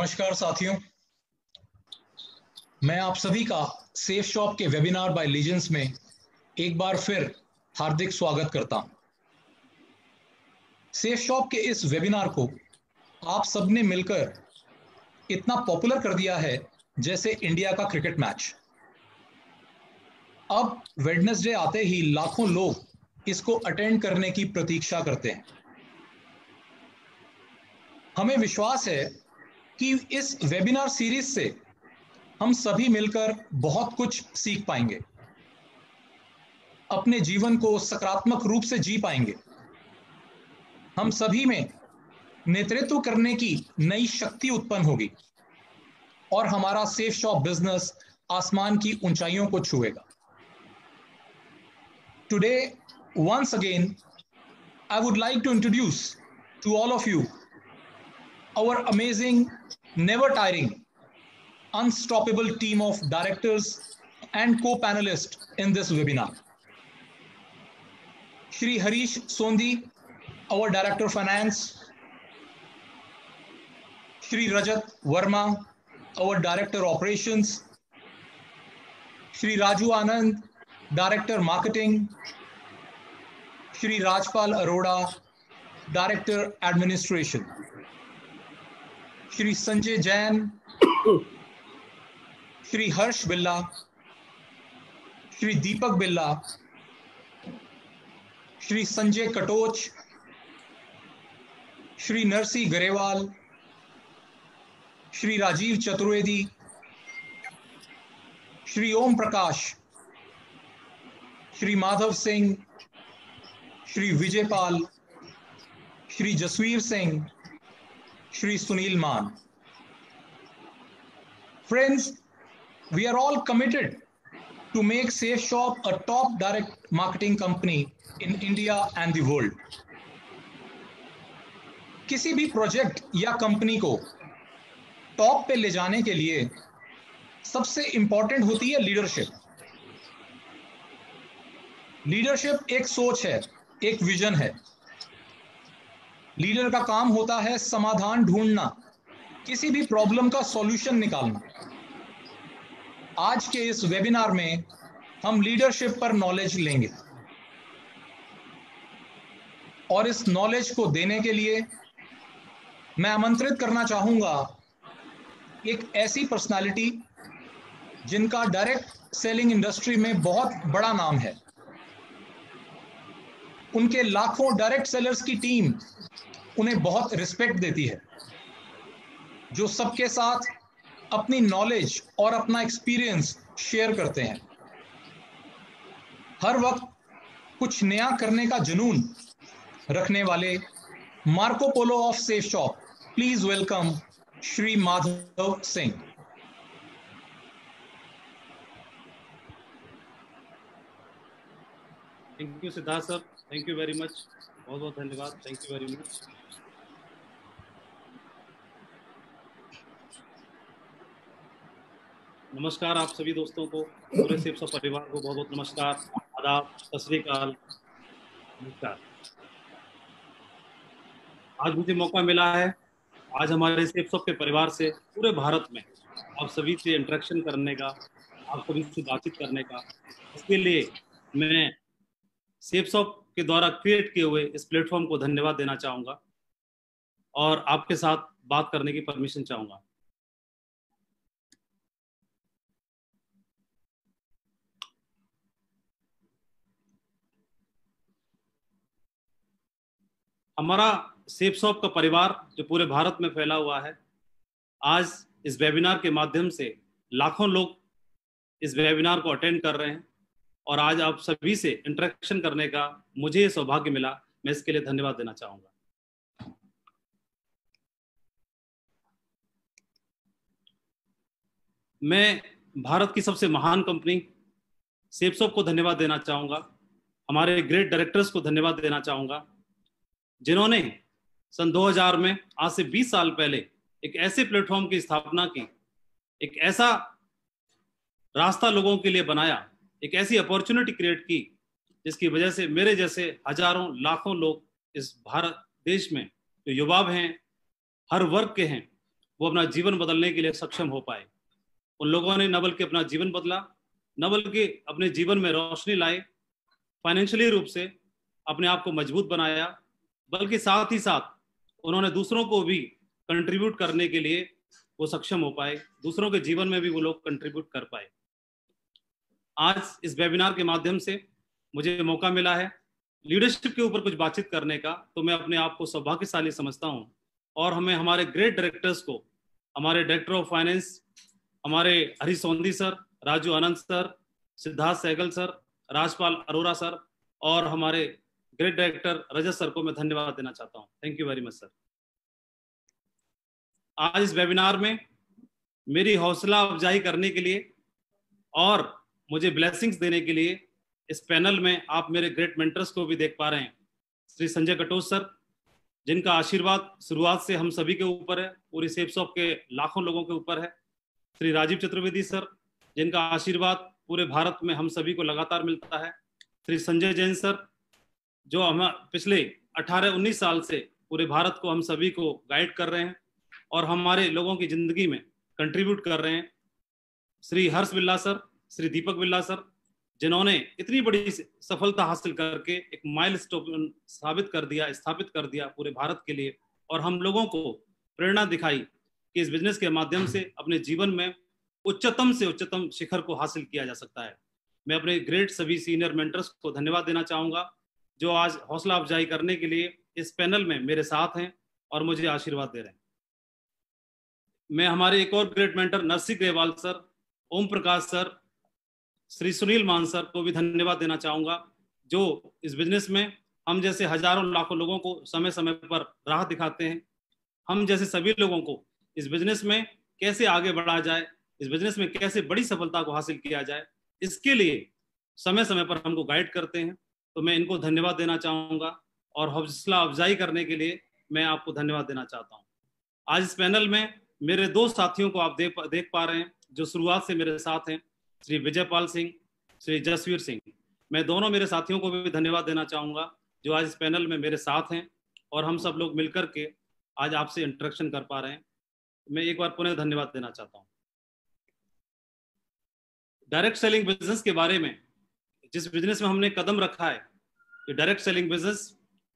नमस्कार साथियों, मैं आप सभी का सेफ शॉप के वेबिनार बाय लीजेंस में एक बार फिर हार्दिक स्वागत करता हूं। सेफ शॉप के इस वेबिनार को आप सबने मिलकर इतना पॉपुलर कर दिया है जैसे इंडिया का क्रिकेट मैच। अब वेडनेसडे आते ही लाखों लोग इसको अटेंड करने की प्रतीक्षा करते हैं। हमें विश्वास है कि इस वेबिनार सीरीज से हम सभी मिलकर बहुत कुछ सीख पाएंगे, अपने जीवन को सकारात्मक रूप से जी पाएंगे। हम सभी में नेतृत्व करने की नई शक्ति उत्पन्न होगी और हमारा सेफ शॉप बिजनेस आसमान की ऊंचाइयों को छुएगा। Today once again I would like to introduce to all of you our amazing, never tiring, unstoppable team of directors and co-panelists in this webinar. Shri Harish Sondhi, our Director of Finance, Shri Rajat Verma, our Director Operations, Shri Raju Anand, Director Marketing, Shri Rajpal Arora, Director Administration, Shri Sanjay Jain, Shri Harsh Billa, Shri Deepak Billa, Shri Sanjay Katoch, Shri Narsi Garewal, Shri Rajiv Chaturvedi, Shri Om Prakash, Shri Madhav Singh, Shri Vijay Pal, Shri Jasweer Singh, Shri Sunil Maan. Friends, we are all committed to make Safe Shop a top direct marketing company in India and the world. किसी भी project या company को top पे ले जाने के लिए सबसे इंपॉर्टेंट होती है लीडरशिप। लीडरशिप एक सोच है, एक विजन है। लीडर का काम होता है समाधान ढूंढना, किसी भी प्रॉब्लम का सॉल्यूशन निकालना। आज के इस वेबिनार में हम लीडरशिप पर नॉलेज लेंगे और इस नॉलेज को देने के लिए मैं आमंत्रित करना चाहूंगा एक ऐसी पर्सनालिटी जिनका डायरेक्ट सेलिंग इंडस्ट्री में बहुत बड़ा नाम है। उनके लाखों डायरेक्ट सेलर्स की टीम उन्हें बहुत रिस्पेक्ट देती है, जो सबके साथ अपनी नॉलेज और अपना एक्सपीरियंस शेयर करते हैं। हर वक्त कुछ नया करने का जुनून रखने वाले Marco Polo of safe shop, please welcome Shri Madhav Singh. Thank you Siddharth sir, thank you very much, बहुत बहुत धन्यवाद, थैंक यू वेरी मच। नमस्कार आप सभी दोस्तों को, पूरे सेफ शॉप परिवार को बहुत बहुत नमस्कार, आदाब, सत श्री अकाल, नमस्कार। आज मुझे मौका मिला है आज हमारे सेफ शॉप के परिवार से पूरे भारत में आप सभी से इंटरेक्शन करने का, आप सभी से बातचीत करने का। इसके लिए मैं सेफ शॉप के द्वारा क्रिएट किए हुए इस प्लेटफॉर्म को धन्यवाद देना चाहूँगा और आपके साथ बात करने की परमिशन चाहूँगा। हमारा सेफ शॉप का परिवार जो पूरे भारत में फैला हुआ है, आज इस वेबिनार के माध्यम से लाखों लोग इस वेबिनार को अटेंड कर रहे हैं और आज आप सभी से इंटरेक्शन करने का मुझे ये सौभाग्य मिला, मैं इसके लिए धन्यवाद देना चाहूँगा। मैं भारत की सबसे महान कंपनी सेफ शॉप को धन्यवाद देना चाहूँगा, हमारे ग्रेट डायरेक्टर्स को धन्यवाद देना चाहूँगा जिन्होंने सन 2000 में, आज से 20 साल पहले, एक ऐसे प्लेटफॉर्म की स्थापना की, एक ऐसा रास्ता लोगों के लिए बनाया, एक ऐसी अपॉर्चुनिटी क्रिएट की जिसकी वजह से मेरे जैसे हजारों लाखों लोग इस भारत देश में जो युवा हैं, हर वर्ग के हैं, वो अपना जीवन बदलने के लिए सक्षम हो पाए। उन लोगों ने न बल्कि अपना जीवन बदला, न बल्कि अपने जीवन में रोशनी लाए, फाइनेंशियली रूप से अपने आप को मजबूत बनाया, बल्कि साथ ही साथ उन्होंने दूसरों को भी कंट्रीब्यूट करने के लिए वो सक्षम हो पाए, दूसरों के जीवन में भी वो लोग कंट्रीब्यूट कर पाए। आज इस वेबिनार के माध्यम से मुझे मौका मिला है लीडरशिप के ऊपर कुछ बातचीत करने का, तो मैं अपने आप को सौभाग्यशाली समझता हूँ। और हमें हमारे ग्रेट डायरेक्टर्स को, हमारे डायरेक्टर ऑफ फाइनेंस, हमारे Harish Sondhi sir, Raju Anand sir, Siddharth Sehgal sir, Rajpal Arora sir और हमारे ग्रेट डायरेक्टर रजत सर को मैं धन्यवाद देना चाहता हूँ। Thank you very much sir. आज इस वेबिनार में मेरी हौसला अफजाई करने के लिए और मुझे ब्लेसिंग्स देने के लिए इस पैनल में आप मेरे ग्रेट मेंटर्स को भी देख पा रहे हैं। श्री संजय कटोच सर, जिनका आशीर्वाद शुरुआत से हम सभी के ऊपर है, पूरी सेप्सॉफ्ट के लाखों लोगों के ऊपर है। श्री राजीव चतुर्वेदी सर, जिनका आशीर्वाद पूरे भारत में हम सभी को लगातार मिलता है। श्री संजय जैन सर, जो हम पिछले 18-19 साल से पूरे भारत को हम सभी को गाइड कर रहे हैं और हमारे लोगों की जिंदगी में कंट्रीब्यूट कर रहे हैं। श्री हर्ष बिल्ला सर, श्री दीपक बिल्ला सर, जिन्होंने इतनी बड़ी सफलता हासिल करके एक माइलस्टोन स्थापित कर दिया पूरे भारत के लिए, और हम लोगों को प्रेरणा दिखाई कि इस बिजनेस के माध्यम से अपने जीवन में उच्चतम से उच्चतम शिखर को हासिल किया जा सकता है। मैं अपने ग्रेट सभी सीनियर मेंटर्स को धन्यवाद देना चाहूँगा, जो आज हौसला अफजाई करने के लिए इस पैनल में मेरे साथ हैं और मुझे आशीर्वाद दे रहे हैं। मैं हमारे एक और great mentor Narsingh Grewal sir, Om Prakash sir, Shri Sunil Maan sir को भी धन्यवाद देना चाहूँगा, जो इस बिजनेस में हम जैसे हजारों लाखों लोगों को समय समय पर राह दिखाते हैं। हम जैसे सभी लोगों को इस बिजनेस में कैसे आगे बढ़ा जाए, इस बिजनेस में कैसे बड़ी सफलता को हासिल किया जाए, इसके लिए समय समय पर हमको गाइड करते हैं। तो मैं इनको धन्यवाद देना चाहूँगा और हौसला अफजाई करने के लिए मैं आपको धन्यवाद देना चाहता हूँ। आज इस पैनल में मेरे दो साथियों को आप देख पा रहे हैं, जो शुरुआत से मेरे साथ हैं, श्री विजयपाल सिंह, श्री जसवीर सिंह। मैं दोनों मेरे साथियों को भी धन्यवाद देना चाहूँगा, जो आज इस पैनल में मेरे साथ हैं और हम सब लोग मिलकर के आज आपसे इंटरेक्शन कर पा रहे हैं। मैं एक बार पुनः धन्यवाद देना चाहता हूँ। डायरेक्ट सेलिंग बिजनेस के बारे में, जिस बिजनेस में हमने कदम रखा है, ये डायरेक्ट सेलिंग बिजनेस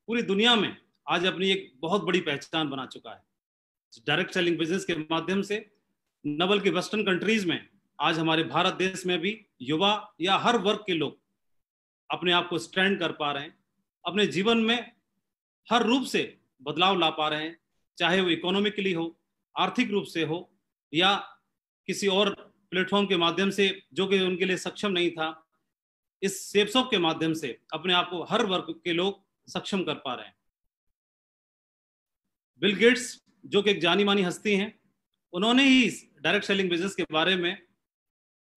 पूरी दुनिया में आज अपनी एक बहुत बड़ी पहचान बना चुका है। डायरेक्ट सेलिंग बिजनेस के माध्यम से न बल्कि वेस्टर्न कंट्रीज में, आज हमारे भारत देश में भी युवा या हर वर्ग के लोग अपने आप को स्टैंड कर पा रहे हैं, अपने जीवन में हर रूप से बदलाव ला पा रहे हैं, चाहे वो इकोनॉमिकली हो, आर्थिक रूप से हो, या किसी और प्लेटफॉर्म के माध्यम से जो कि उनके लिए सक्षम नहीं था। इस सेप्सॉफ्ट के माध्यम से अपने आप को हर वर्ग के लोग सक्षम कर पा रहे हैं। बिल गेट्स, जो कि एक जानी मानी हस्ती हैं, उन्होंने ही डायरेक्ट सेलिंग बिजनेस के बारे में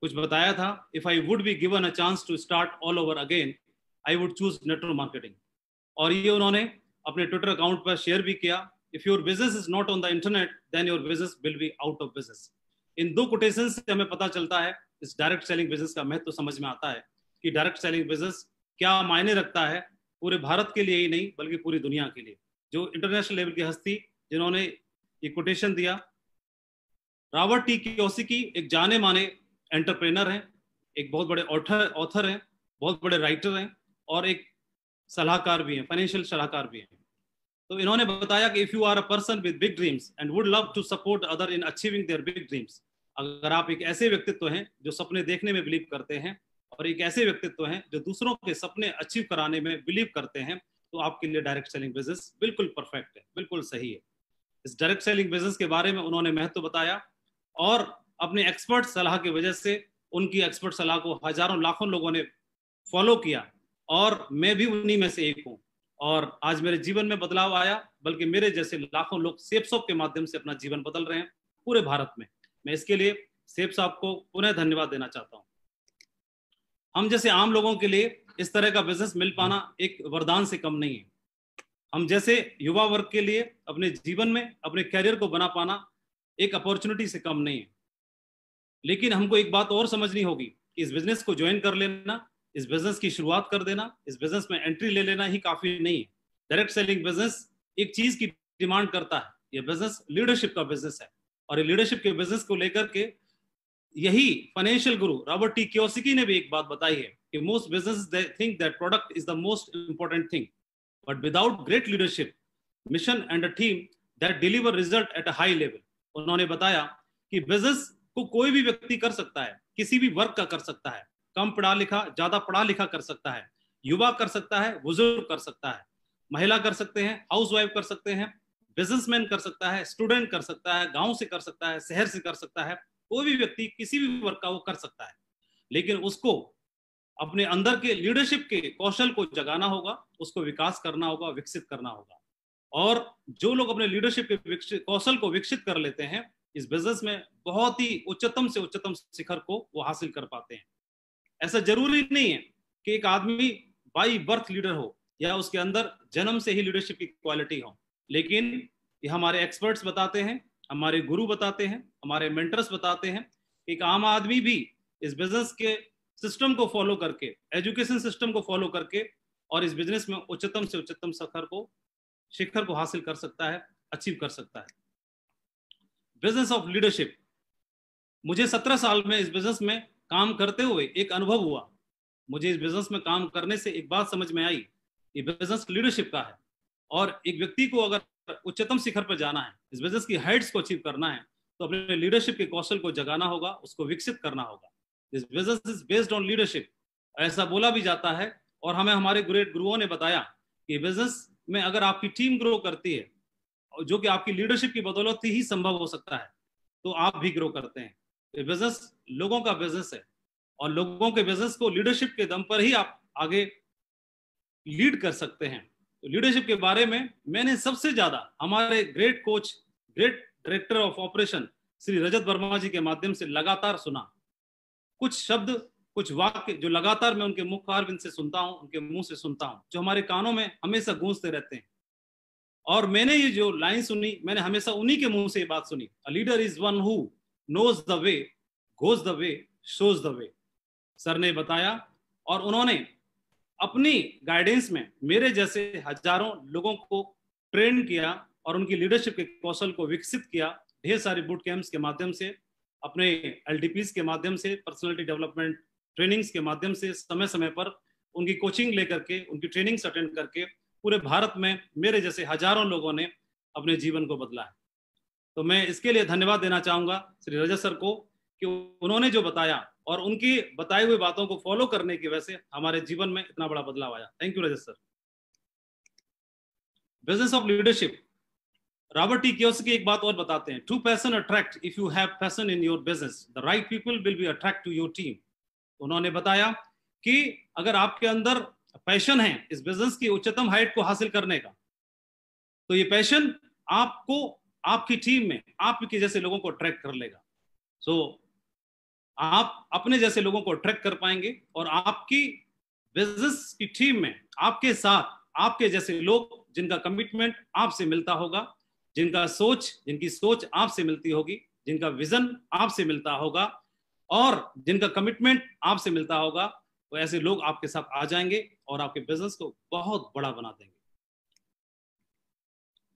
कुछ बताया था। If I would be given a chance to start all over again, I would choose network marketing. और ये उन्होंने अपने ट्विटर अकाउंट पर शेयर भी किया। If your business is not on the internet, then your business will be out of business. इन दो quotation से हमें पता चलता है, इस डायरेक्ट सेलिंग बिजनेस का महत्व समझ में आता है कि डायरेक्ट सेलिंग बिजनेस क्या मायने रखता है पूरे भारत के लिए ही नहीं, बल्कि पूरी दुनिया के लिए। जो इंटरनेशनल लेवल की हस्ती जिन्होंने ये कोटेशन दिया, रॉबर्ट टी कियोसाकी एक जाने माने एंटरप्रेनर हैं, एक बहुत बड़े ऑथर हैं, बहुत बड़े राइटर हैं और एक सलाहकार भी हैं, फाइनेंशियल सलाहकार भी हैं। तो इन्होंने बताया कि if you are a person with big dreams and would love to support other in achieving their big dreams, अगर आप एक ऐसे व्यक्तित्व हैं जो सपने देखने में बिलीव करते हैं और एक ऐसे व्यक्तित्व हैं जो दूसरों के सपने अचीव कराने में बिलीव करते हैं, तो आपके लिए डायरेक्ट सेलिंग बिजनेस बिल्कुल परफेक्ट है, बिल्कुल सही है। इस डायरेक्ट सेलिंग बिजनेस के बारे में उन्होंने महत्व बताया और अपने एक्सपर्ट सलाह की वजह से उनकी एक्सपर्ट सलाह को हजारों लाखों लोगों ने फॉलो किया और मैं भी उन्हीं में से एक हूँ। और आज मेरे जीवन में बदलाव आया, बल्कि मेरे जैसे लाखों लोग सेप्सॉफ्ट के माध्यम से अपना जीवन बदल रहे हैं पूरे भारत में। मैं इसके लिए सेप्सॉफ्ट को पुनः धन्यवाद देना चाहता हूँ। हम जैसे आम लोगों के लिए इस तरह का बिजनेस मिल पाना एक वरदान से कम नहीं है। हम जैसे युवा वर्ग के लिए अपने जीवन में अपने कैरियर को बना पाना एक अपॉर्चुनिटी से कम नहीं है। लेकिन हमको एक बात और समझनी होगी कि इस बिजनेस को ज्वाइन कर लेना, इस बिजनेस की शुरुआत कर देना, इस बिजनेस में एंट्री ले लेना ही काफी नहीं है। डायरेक्ट सेलिंग बिजनेस एक चीज की डिमांड करता है, यह बिजनेस लीडरशिप का बिजनेस है। और लीडरशिप के बिजनेस को लेकर के यही फाइनेंशियल गुरु रॉबर्ट टी कियोसाकी ने भी एक बात बताई है कि most business think that product is the most important thing, but without great leadership mission and a team that deliver result at a high level. उन्होंने बताया कि बिजनेस को कोई भी व्यक्ति कर सकता है, किसी भी वर्ग का कर सकता है, कम पढ़ा लिखा ज्यादा पढ़ा लिखा कर सकता है, युवा कर सकता है, बुजुर्ग कर सकता है, महिला कर सकते हैं, हाउसवाइफ कर सकते हैं, बिजनेसमैन कर सकता है, स्टूडेंट कर सकता है, गांव से कर सकता है, शहर से कर सकता है, कोई भी व्यक्ति किसी भी वर्ग का वो कर सकता है। लेकिन उसको अपने अंदर के लीडरशिप के कौशल को जगाना होगा, उसको विकास करना होगा, विकसित करना होगा। और जो लोग अपने लीडरशिप के कौशल को विकसित कर लेते हैं, इस बिजनेस में बहुत ही उच्चतम से उच्चतम शिखर को वो हासिल कर पाते हैं। ऐसा जरूरी नहीं है कि एक आदमी बाई बर्थ लीडर हो या उसके अंदर जन्म से ही लीडरशिप की क्वालिटी हो, लेकिन ये हमारे एक्सपर्ट्स बताते हैं, हमारे गुरु बताते हैं, हमारे मेंटर्स बताते हैं, एक आम आदमी भी इस बिजनेस के सिस्टम को फॉलो करके, एजुकेशन सिस्टम को फॉलो करके और इस बिजनेस में उच्चतम से उच्चतम शिखर को हासिल कर सकता है, अचीव कर सकता है। बिजनेस ऑफ लीडरशिप, मुझे 17 साल में इस बिजनेस में काम करते हुए एक अनुभव हुआ। मुझे इस बिजनेस में काम करने से एक बात समझ में आई, ये बिजनेस लीडरशिप का है। और एक व्यक्ति को अगर उच्चतम शिखर पर जाना है, इस बिजनेस की हाइट्स को अचीव करना है, तो अपने लीडरशिप के कौशल को जगाना होगा, उसको विकसित करना होगा। This business is based on leadership, ऐसा बोला भी जाता है। और हमें हमारे ग्रेट गुरुओं ने बताया कि बिजनेस में अगर आपकी टीम ग्रो करती है, जो कि आपकी लीडरशिप की बदौलत ही संभव हो सकता है, तो आप भी ग्रो करते हैं। ये बिजनेस लोगों का बिजनेस है और लोगों के बिजनेस को लीडरशिप के दम पर ही आप आगे लीड कर सकते हैं। तो लीडरशिप के बारे में मैंने सबसे ज्यादा हमारे great coach, great director of operation Shri Rajat Verma ji के माध्यम से लगातार सुना। कुछ शब्द, कुछ वाक्य जो लगातार मैं उनके मुखारविंद से सुनता हूं, उनके मुंह से सुनता हूं, जो हमारे कानों में हमेशा गूंजते रहते हैं। और मैंने ये जो लाइन सुनी, मैंने हमेशा उन्हीं के मुंह से ये बात सुनी, a leader is one who knows the way, goes the way, shows the way. Sir ने बताया और उन्होंने अपनी गाइडेंस में मेरे जैसे हजारों लोगों को ट्रेन किया और उनकी लीडरशिप के कौशल को विकसित किया। ढेर सारे बूट कैंप्स के माध्यम से, अपने एलटीपीज के माध्यम से, पर्सनालिटी डेवलपमेंट ट्रेनिंग्स के माध्यम से, समय समय पर उनकी कोचिंग लेकर के, उनकी ट्रेनिंग्स अटेंड करके पूरे भारत में मेरे जैसे हजारों लोगों ने अपने जीवन को बदला है। तो मैं इसके लिए धन्यवाद देना चाहूंगा श्री रजत सर को कि उन्होंने जो बताया और उनकी बताई हुई बातों को फॉलो करने की वजह से हमारे जीवन में इतना बड़ा बदलाव आया। Thank you Rajat sir. Business of leadership, Robert T Kiyosaki एक बात और बताते हैं, true passion attract, if you have passion in your business the right people will be attract to your team. उन्होंने बताया कि अगर आपके अंदर पैशन है इस बिजनेस की उच्चतम हाइट को हासिल करने का, तो ये पैशन आपको आपकी टीम में आपके जैसे लोगों को अट्रैक्ट कर लेगा। सो आप अपने जैसे लोगों को अट्रैक्ट कर पाएंगे और आपकी बिजनेस की टीम में आपके साथ आपके जैसे लोग जिनका कमिटमेंट आपसे मिलता होगा, जिनकी सोच आपसे मिलती होगी, जिनका विजन आपसे मिलता होगा और जिनका कमिटमेंट आपसे मिलता होगा, तो ऐसे लोग आपके साथ आ जाएंगे और आपके बिजनेस को बहुत बड़ा बना देंगे।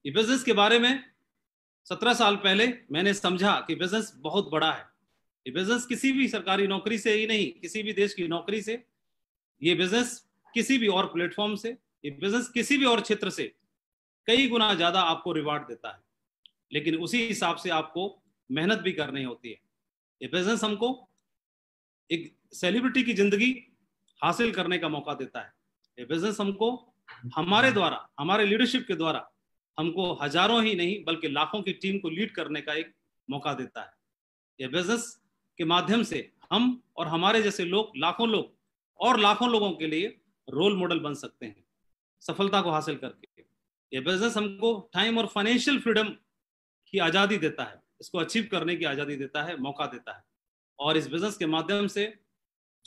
ये बिजनेस के बारे में 17 साल पहले मैंने समझा कि बिजनेस बहुत बड़ा है। ये बिजनेस किसी भी सरकारी नौकरी से ही नहीं, किसी भी देश की नौकरी से, ये बिजनेस किसी भी और प्लेटफॉर्म से, ये बिजनेस किसी भी और क्षेत्र से कई गुना ज्यादा आपको रिवार्ड देता है। लेकिन उसी हिसाब से आपको मेहनत भी करनी होती है। ये बिजनेस हमको एक सेलिब्रिटी की जिंदगी हासिल करने का मौका देता है। ये बिजनेस हमको हमारे द्वारा, हमारे लीडरशिप के द्वारा हमको हजारों ही नहीं बल्कि लाखों की टीम को लीड करने का एक मौका देता है। ये बिजनेस के माध्यम से हम और हमारे जैसे लोग, लाखों लोग और लाखों लोगों के लिए रोल मॉडल बन सकते हैं सफलता को हासिल करके। ये बिजनेस हमको टाइम और फाइनेंशियल फ्रीडम की आज़ादी देता है, इसको अचीव करने की आज़ादी देता है, मौका देता है। और इस बिजनेस के माध्यम से,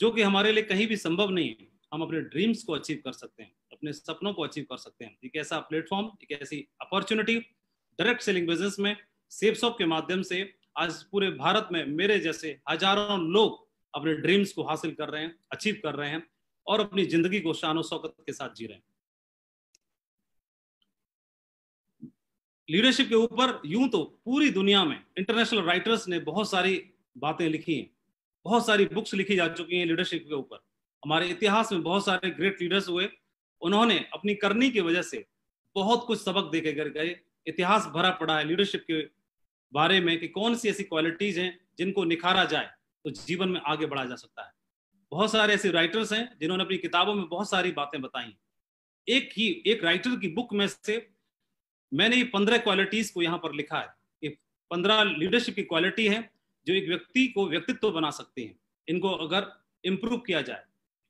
जो कि हमारे लिए कहीं भी संभव नहीं है, हम अपने ड्रीम्स को अचीव कर सकते हैं, अपने सपनों को अचीव कर सकते हैं। एक ऐसा प्लेटफॉर्म, एक ऐसी अपॉर्चुनिटी डायरेक्ट सेलिंग बिजनेस में सेप्सॉफ्ट के माध्यम से आज पूरे भारत में मेरे जैसे हजारों लोग अपने ड्रीम्स को हासिल कर रहे हैं, अचीव कर रहे हैं और अपनी जिंदगी को शान और शौकत के साथ जी रहे हैं। लीडरशिप के ऊपर यूं तो पूरी दुनिया में इंटरनेशनल राइटर्स ने बहुत सारी बातें लिखी हैं, बहुत सारी बुक्स लिखी जा चुकी हैं लीडरशिप के ऊपर। हमारे इतिहास में बहुत सारे ग्रेट लीडर्स हुए, उन्होंने अपनी करनी की वजह से बहुत कुछ सबक दे के गए। इतिहास भरा पड़ा है लीडरशिप के बारे में कि कौन सी ऐसी क्वालिटीज हैं जिनको निखारा जाए तो जीवन में आगे बढ़ा जा सकता है। बहुत सारे ऐसे राइटर्स हैं जिन्होंने अपनी किताबों में बहुत सारी बातें बताई। एक राइटर की बुक में से मैंने ये 15 क्वालिटीज को यहाँ पर लिखा है। ये 15 लीडरशिप की क्वालिटी है जो एक व्यक्ति को व्यक्तित्व बना सकते हैं, इनको अगर इम्प्रूव किया जाए।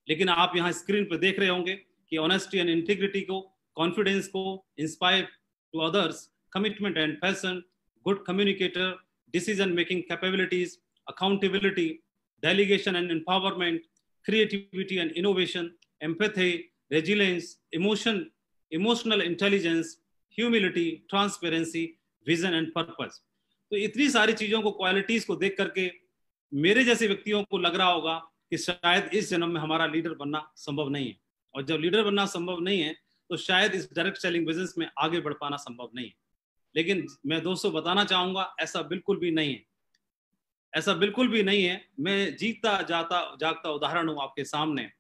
लेकिन आप यहाँ स्क्रीन पर देख रहे होंगे कि ऑनेस्टी एंड इंटीग्रिटी को, कॉन्फिडेंस को, inspire to others, commitment and passion, good communicator, decision making capabilities, accountability, delegation and empowerment, creativity and innovation, empathy, resilience, emotional intelligence, humility, transparency, vision and purpose. तो इतनी सारी चीजों को, qualities को देख करके मेरे जैसे व्यक्तियों को लग रहा होगा कि शायद इस जन्म में हमारा लीडर बनना संभव नहीं है। और जब लीडर बनना संभव नहीं है तो शायद इस डायरेक्ट सेलिंग बिजनेस में आगे बढ़ पाना संभव नहीं है। लेकिन मैं दोस्तों बताना चाहूंगा ऐसा बिल्कुल भी नहीं है, ऐसा बिल्कुल भी नहीं है। मैं जीता जागता उदाहरण हूं आपके सामने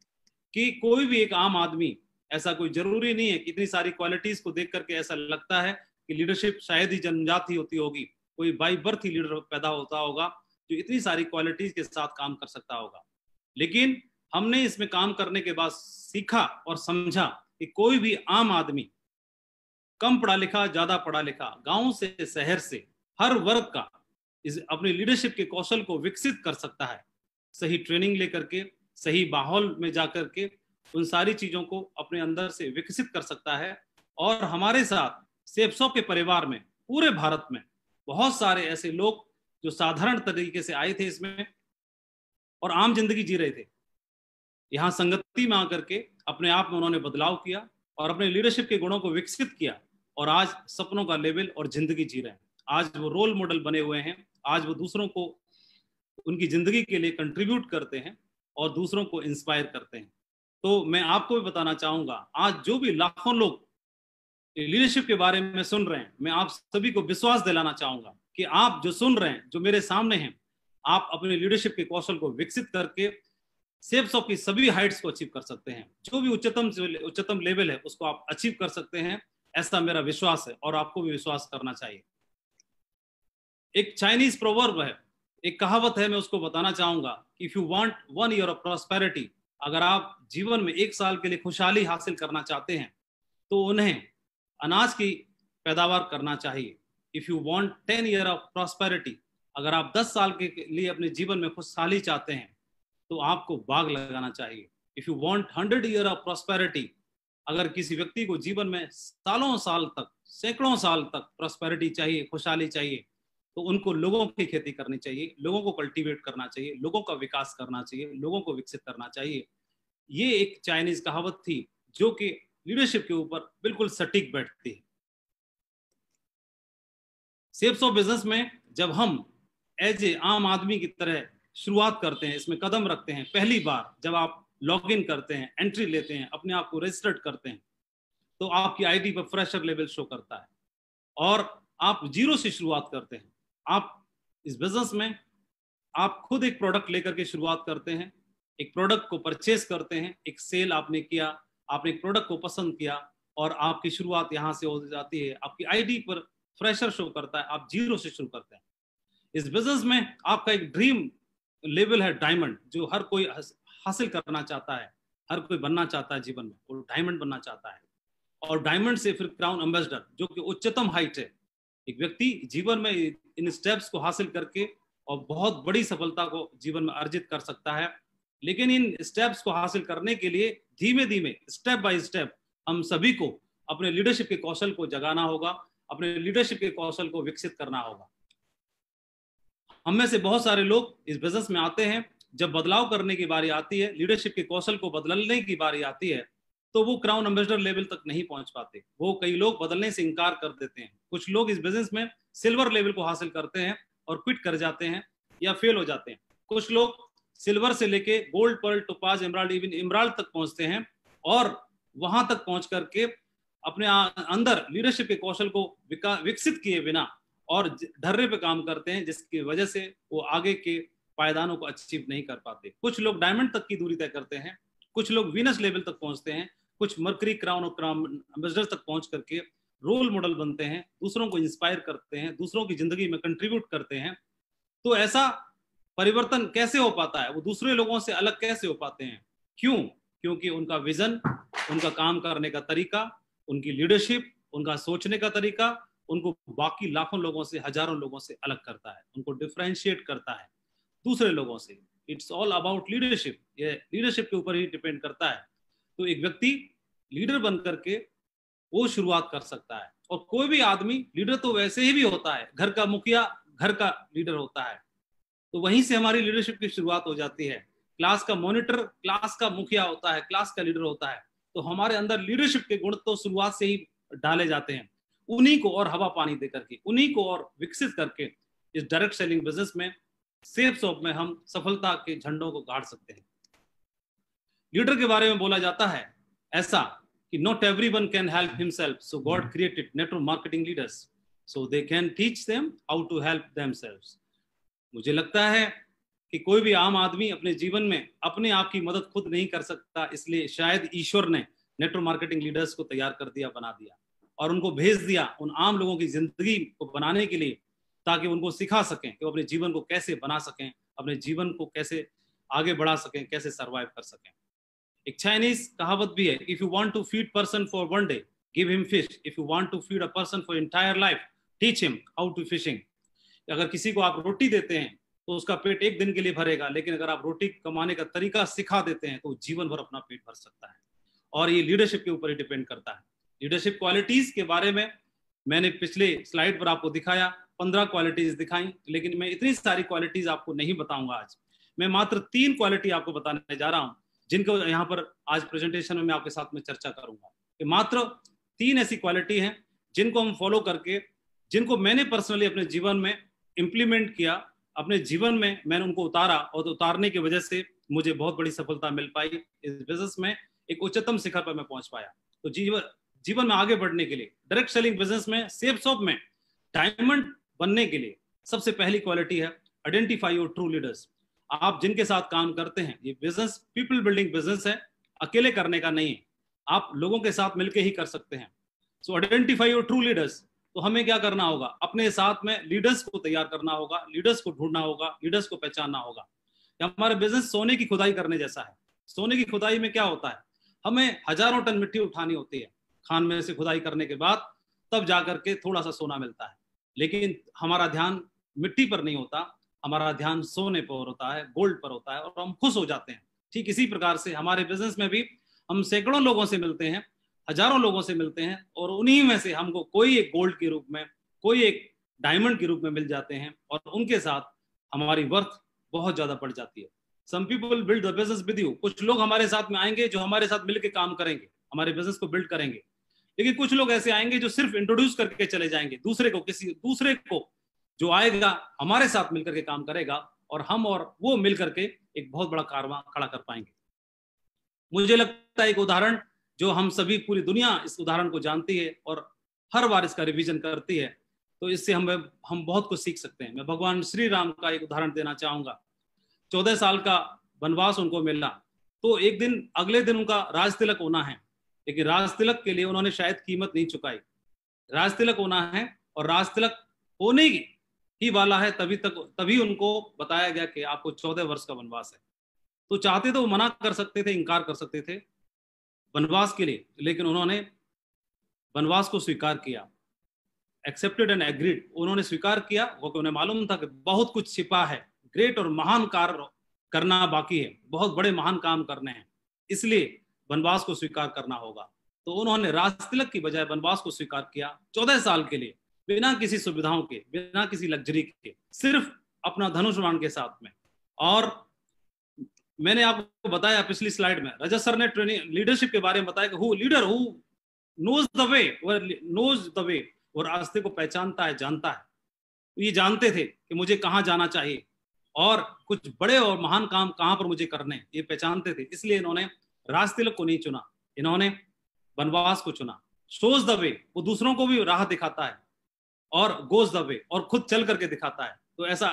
कि कोई भी एक आम आदमी, ऐसा कोई जरूरी नहीं है कि इतनी सारी क्वालिटीज को देख करके ऐसा लगता है कि लीडरशिप शायद ही जन्मजात ही होती होगी, कोई बाई बर्थ ही लीडर पैदा होता होगा जो इतनी सारी क्वालिटीज के साथ काम कर सकता होगा। लेकिन हमने इसमें काम करने के बाद सीखा और समझा कि कोई भी आम आदमी, कम पढ़ा लिखा, ज्यादा पढ़ा लिखा, गांव से शहर से, हर वर्ग का अपने लीडरशिप के कौशल को विकसित कर सकता है। सही ट्रेनिंग लेकर के, सही माहौल में जाकर के उन सारी चीजों को अपने अंदर से विकसित कर सकता है। और हमारे साथ सेप्सो के परिवार में पूरे भारत में बहुत सारे ऐसे लोग जो साधारण तरीके से आए थे इसमें और आम जिंदगी जी रहे थे, यहाँ संगति में आकर के अपने आप में उन्होंने बदलाव किया और अपने लीडरशिप के गुणों को विकसित किया और आज सपनों का लेवल और जिंदगी जी रहे हैं। आज वो रोल मॉडल बने हुए हैं, आज वो दूसरों को उनकी जिंदगी के लिए कंट्रीब्यूट करते हैं और दूसरों को इंस्पायर करते हैं। तो मैं आपको भी बताना चाहूंगा, आज जो भी लाखों लोग लीडरशिप के बारे में सुन रहे हैं, मैं आप सभी को विश्वास दिलाना चाहूंगा कि आप जो सुन रहे हैं, जो मेरे सामने हैं, आप अपने लीडरशिप के कौशल को विकसित करके सेप्सो की सभी हाइट्स को अचीव कर सकते हैं। जो भी उच्चतम लेवल है उसको आप अचीव कर सकते हैं, ऐसा मेरा विश्वास है और आपको भी विश्वास करना चाहिए। एक चाइनीज प्रोवर्ब है, एक कहावत है, मैं उसको बताना चाहूंगा कि if you want 1 year of prosperity, अगर आप जीवन में 1 साल के लिए खुशहाली हासिल करना चाहते हैं तो उन्हें अनाज की पैदावार करना चाहिए। If you want 10 year of prosperity, अगर आप 10 साल के लिए अपने जीवन में खुशहाली चाहते हैं तो आपको बाग लगाना चाहिए। If you want 100 year of prosperity, अगर किसी व्यक्ति को जीवन में सालों साल तक, सैकड़ों साल तक प्रॉस्पेरिटी चाहिए, खुशहाली चाहिए, तो उनको लोगों की खेती करनी चाहिए, लोगों को कल्टीवेट करना चाहिए, लोगों का विकास करना चाहिए, लोगों को विकसित करना चाहिए। ये एक चाइनीज कहावत थी जो कि लीडरशिप के ऊपर बिल्कुल सटीक बैठती है। सेप्सो बिजनेस में जब हम एज ए आम आदमी की तरह शुरुआत करते हैं, इसमें कदम रखते हैं, पहली बार जब आप लॉग इन करते हैं, एंट्री लेते हैं, अपने आप को रजिस्टर्ड करते हैं, तो आपकी आईडी पर फ्रेशर लेवल शो करता है और आप जीरो से शुरुआत करते हैं। आप इस बिजनेस में आप खुद एक प्रोडक्ट लेकर के शुरुआत करते हैं, एक प्रोडक्ट को परचेस करते हैं, एक सेल आपने किया, आपने एक प्रोडक्ट को पसंद किया और आपकी शुरुआत यहाँ से हो जाती है। आपकी आईडी पर फ्रेशर शो करता है, आप जीरो से शुरू करते हैं। इस बिजनेस में आपका एक ड्रीम लेवल है डायमंड, जो हर कोई हासिल करना चाहता है, हर कोई बनना चाहता है जीवन में, वो डायमंड बनना चाहता है। और डायमंड से फिर क्राउन एम्बेसडर, जो कि उच्चतम हाइट है। एक व्यक्ति जीवन में इन स्टेप्स को हासिल करके और बहुत बड़ी सफलता को जीवन में अर्जित कर सकता है। लेकिन इन स्टेप्स को हासिल करने के लिए धीमे धीमे, स्टेप बाय स्टेप, हम सभी को अपने लीडरशिप के कौशल को जगाना होगा, अपने लीडरशिप के कौशल को विकसित करना होगा। हम में से बहुत सारे लोग इस बिजनेस में आते हैं, जब बदलाव करने की बारी आती है, लीडरशिप के कौशल को बदलने की बारी आती है, तो वो क्राउन एम्बेसडर लेवल तक नहीं पहुंच पाते। वो कई लोग बदलने से इनकार कर देते हैं। कुछ लोग इस बिजनेस में सिल्वर लेवल को हासिल करते हैं और क्विट कर जाते हैं या फेल हो जाते हैं। कुछ लोग सिल्वर से लेके gold, pearl, topaz, emerald, even emerald तक पहुंचते हैं और वहां तक पहुंच करके अपने अंदर लीडरशिप के कौशल को विकसित किए बिना और ढर्रे पे काम करते हैं, जिसकी वजह से वो आगे के पायदानों को अचीव नहीं कर पाते। कुछ लोग डायमंड तक की दूरी तय करते हैं, कुछ लोग वीनस लेवल तक पहुंचते हैं, कुछ मर्करी क्राउन और क्राउन एम्बेसडर तक पहुंच करके रोल मॉडल बनते हैं, दूसरों को इंस्पायर करते हैं, दूसरों की जिंदगी में कंट्रीब्यूट करते हैं। तो ऐसा परिवर्तन कैसे हो पाता है? वो दूसरे लोगों से अलग कैसे हो पाते हैं? क्यों? क्योंकि उनका विजन, उनका काम करने का तरीका, उनकी लीडरशिप, उनका सोचने का तरीका उनको बाकी लाखों लोगों से, हजारों लोगों से अलग करता है, उनको डिफरेंशिएट करता है दूसरे लोगों से। It's all about leadership. ये लीडरशिप के ऊपर ही डिपेंड करता है। तो एक व्यक्ति लीडर बन करके वो शुरुआत कर सकता है। और कोई भी आदमी लीडर तो वैसे ही भी होता है, घर का मुखिया घर का लीडर होता है, तो वहीं से हमारी लीडरशिप की शुरुआत हो जाती है। क्लास का मॉनिटर क्लास का मुखिया होता है, क्लास का लीडर होता है, तो हमारे अंदर लीडरशिप के गुण तो शुरुआत से ही डाले जाते हैं। उन्हीं को और हवा पानी दे करके, उन्हीं को और विकसित करके इस डायरेक्ट सेलिंग बिजनेस में, सेफ शॉप में हम सफलता के झंडों को गाड़ सकते हैं। लीडर के बारे में बोला जाता है ऐसा कि not everyone can help himself, so God created network marketing leaders so they can teach them how to help themselves. मुझे लगता है कि कोई भी आम आदमी अपने जीवन में अपने आप की मदद खुद नहीं कर सकता, इसलिए शायद ईश्वर ने नेटवर्क मार्केटिंग लीडर्स को तैयार कर दिया, बना दिया और उनको भेज दिया उन आम लोगों की जिंदगी को बनाने के लिए, ताकि उनको सिखा सकें कि वो अपने जीवन को कैसे बना सकें, अपने जीवन को कैसे आगे बढ़ा सकें, कैसे सर्वाइव कर सकें। एक चाइनीज कहावत भी है, if you want to feed person for one day give him fish, if you want to feed a person for entire life teach him how to fishing. अगर किसी को आप रोटी देते हैं तो उसका पेट एक दिन के लिए भरेगा, लेकिन अगर आप रोटी कमाने का तरीका सिखा देते हैं तो जीवन भर अपना पेट भर सकता है। और ये लीडरशिप के ऊपर ही डिपेंड करता है। लीडरशिप क्वालिटीज के बारे में मैंने पिछले स्लाइड पर आपको दिखाया, 15 क्वालिटीज दिखाई, लेकिन मैं इतनी सारी क्वालिटीज आपको नहीं बताऊंगा आज। मैं मात्र 3 क्वालिटी आपको बताने जा रहा हूं, जिनको यहाँ पर आज प्रेजेंटेशन में मैं आपके साथ में चर्चा करूंगा। कि मात्र 3 ऐसी क्वालिटी हैं जिनको हम फॉलो करके, जिनको मैंने पर्सनली अपने जीवन में इंप्लीमेंट किया, अपने जीवन में मैंने उनको उतारा, और उतारने की वजह से मुझे बहुत बड़ी सफलता मिल पाई। इस बिजनेस में एक उच्चतम शिखर पर मैं पहुंच पाया। तो जीवन में आगे बढ़ने के लिए, डायरेक्ट सेलिंग बिजनेस में, सेफ शॉप में डायमंड बनने के लिए सबसे पहली क्वालिटी है आइडेंटिफाई योर ट्रू लीडर्स। आप जिनके साथ काम करते हैं, ये बिजनेस पीपल बिल्डिंग बिजनेस है, अकेले करने का नहीं है, आप लोगों के साथ मिलकर ही कर सकते हैं। सो आइडेंटिफाई योर ट्रू लीडर्स। तो हमें क्या करना होगा? अपने साथ में लीडर्स को तैयार करना होगा, लीडर्स को ढूंढना होगा, लीडर्स को पहचानना होगा। हमारा बिजनेस सोने की खुदाई करने जैसा है। सोने की खुदाई में क्या होता है? हमें हजारों टन मिट्टी उठानी होती है, खान में से खुदाई करने के बाद तब जाकर के थोड़ा सा सोना मिलता है। लेकिन हमारा ध्यान मिट्टी पर नहीं होता, हमारा ध्यान सोने पर होता है, गोल्ड पर होता है, और हम खुश हो जाते हैं। ठीक इसी प्रकार से हमारे बिजनेस में भी हम सैकड़ों लोगों से मिलते हैं, हजारों लोगों से मिलते हैं, और उन्हीं में से हमको कोई एक गोल्ड के रूप में, कोई एक डायमंड के रूप में मिल जाते हैं, और उनके साथ हमारी वर्थ बहुत ज्यादा बढ़ जाती है। Some people build the business with you. कुछ लोग हमारे साथ में आएंगे जो हमारे साथ मिलकर काम करेंगे, हमारे बिजनेस को बिल्ड करेंगे। लेकिन कुछ लोग ऐसे आएंगे जो सिर्फ इंट्रोड्यूस करके चले जाएंगे दूसरे को, किसी दूसरे को जो आएगा हमारे साथ मिलकर के काम करेगा, और हम और वो मिलकर के एक बहुत बड़ा कारवां खड़ा कर पाएंगे। मुझे लगता है एक उदाहरण जो हम सभी, पूरी दुनिया इस उदाहरण को जानती है और हर बार इसका रिवीजन करती है, तो इससे हम बहुत कुछ सीख सकते हैं। मैं भगवान श्री राम का एक उदाहरण देना चाहूंगा। 14 साल का वनवास उनको मिला, तो एक दिन, अगले दिन उनका राज तिलक होना है, लेकिन राज तिलक के लिए उन्होंने शायद कीमत नहीं चुकाई। राज तिलक होना है और राज तिलक होने ही वाला है, तभी उनको बताया गया कि आपको 14 वर्ष का वनवास है। तो चाहते तो वो मना कर सकते थे, इनकार कर सकते थे वनवास के लिए, लेकिन उन्होंने वनवास को स्वीकार किया। Accepted and agreed. उन्होंने स्वीकार किया, क्योंकि उन्हें मालूम था कि बहुत कुछ छिपा है, ग्रेट और महान कार्य करना बाकी है, बहुत बड़े महान काम करने हैं, इसलिए वनवास को स्वीकार करना होगा। तो उन्होंने राज तिलक की बजाय वनवास को स्वीकार किया 14 साल के लिए, बिना किसी सुविधाओं के, बिना किसी लग्जरी के, सिर्फ अपना धनुष बाण के साथ में। और मैंने आपको बताया पिछली स्लाइड में, रजत सर ने ट्रेनिंग लीडरशिप के बारे में बताया कि who leader who knows the way, और रास्ते को पहचानता है, जानता है। ये जानते थे कि मुझे कहाँ जाना चाहिए और कुछ बड़े और महान काम कहाँ पर मुझे करने, ये पहचानते थे। इसलिए इन्होंने राज तिलक को नहीं चुना, इन्होंने वनवास को चुना। शोज द वे, वो दूसरों को भी राह दिखाता है, और गोज द वे, और खुद चल करके दिखाता है। तो ऐसा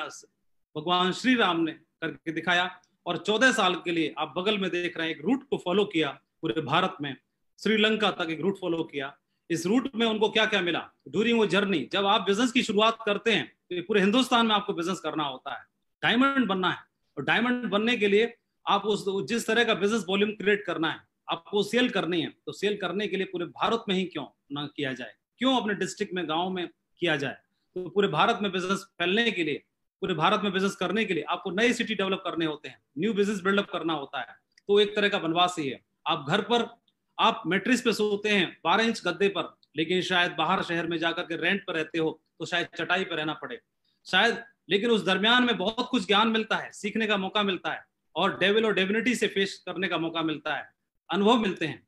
भगवान श्री राम ने करके दिखाया, और 14 साल के लिए आप बगल में देख रहे हैं एक रूट को फॉलो किया पूरे भारत में, श्रीलंका तक एक रूट फॉलो किया। इस रूट में उनको क्या क्या मिला ड्यूरिंग वो जर्नी। जब आप बिजनेस की शुरुआत करते हैं तो पूरे हिंदुस्तान में आपको बिजनेस करना होता है, डायमंड बनना है, और डायमंड बनने के लिए आप उस जिस तरह का बिजनेस वॉल्यूम क्रिएट करना है, आपको सेल करनी है, तो सेल करने के लिए पूरे भारत में ही क्यों ना किया जाए, क्यों अपने डिस्ट्रिक्ट में, गांव में किया जाए। तो पूरे भारत में बिजनेस फैलने के लिए, पूरे भारत में बिजनेस करने के लिए आपको नए सिटी डेवलप करने होते हैं, न्यू बिजनेस बिल्डअप करना होता है। तो एक तरह का वनवास ही है। आप घर पर आप मैट्रिस पे सोते हैं 12 इंच गद्दे पर, लेकिन शायद बाहर शहर में जाकर के रेंट पर रहते हो तो शायद चटाई पर रहना पड़े शायद, लेकिन उस दरमियान में बहुत कुछ ज्ञान मिलता है, सीखने का मौका मिलता है, और डेविल और डिविनिटी से फेस करने का मौका मिलता है, अनुभव मिलते हैं।